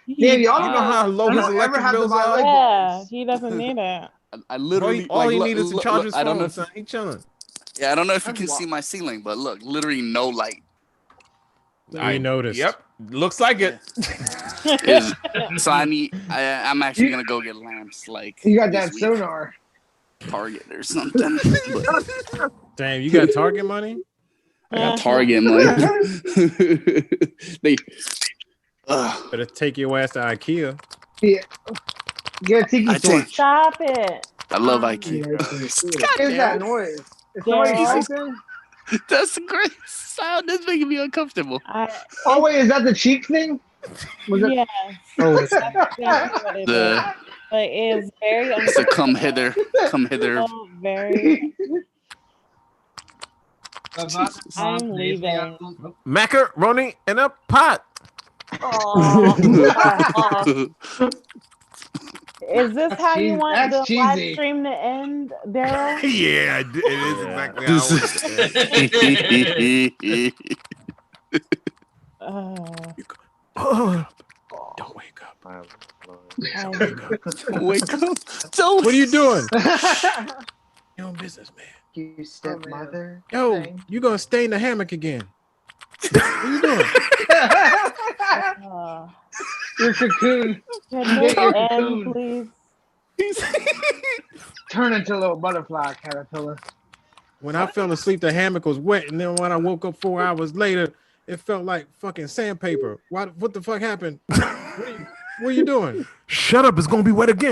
Damn, y'all You know how low his ever electric have to bills buy are? light Yeah, bulbs. he doesn't need it. I literally All you like, need is to look, charge his I don't know phone, if, son. He chilling. yeah, I don't know if you can see my ceiling, but look, literally no light. I noticed. Yep. Looks like it. So I'm actually gonna go get lamps like You got this that week. sonar. Target or something. But Damn, you got Target money? I got Target money. They Better take your ass to IKEA. Yeah. Get a tiki torch. Stop it. I love IKEA. What is that noise? Is somebody Yeah. typing? That's a great sound. That's making me uncomfortable. Oh wait, is that the cheek thing? Was it? Yeah. Oh, it's That's exactly what it is. The But it is very it's a come hither. uncomfortable. Very. I'm leaving. Macaroni in a pot. Oh. Is this how you want That's the cheesy. live stream to end, Daryl? Yeah, it is exactly how Don't wake up. Wake up. Don't. What are you doing? Your own business, man. You stepmother. Yo, you gonna stay in the hammock again. What are you doing? Your cocoon. Can Get this your end, cocoon. please? Turn into a little butterfly caterpillar. When I fell asleep, the hammock was wet, and then when I woke up 4 hours later, it felt like fucking sandpaper. What the fuck happened? What are you doing? Shut up! It's gonna be wet again.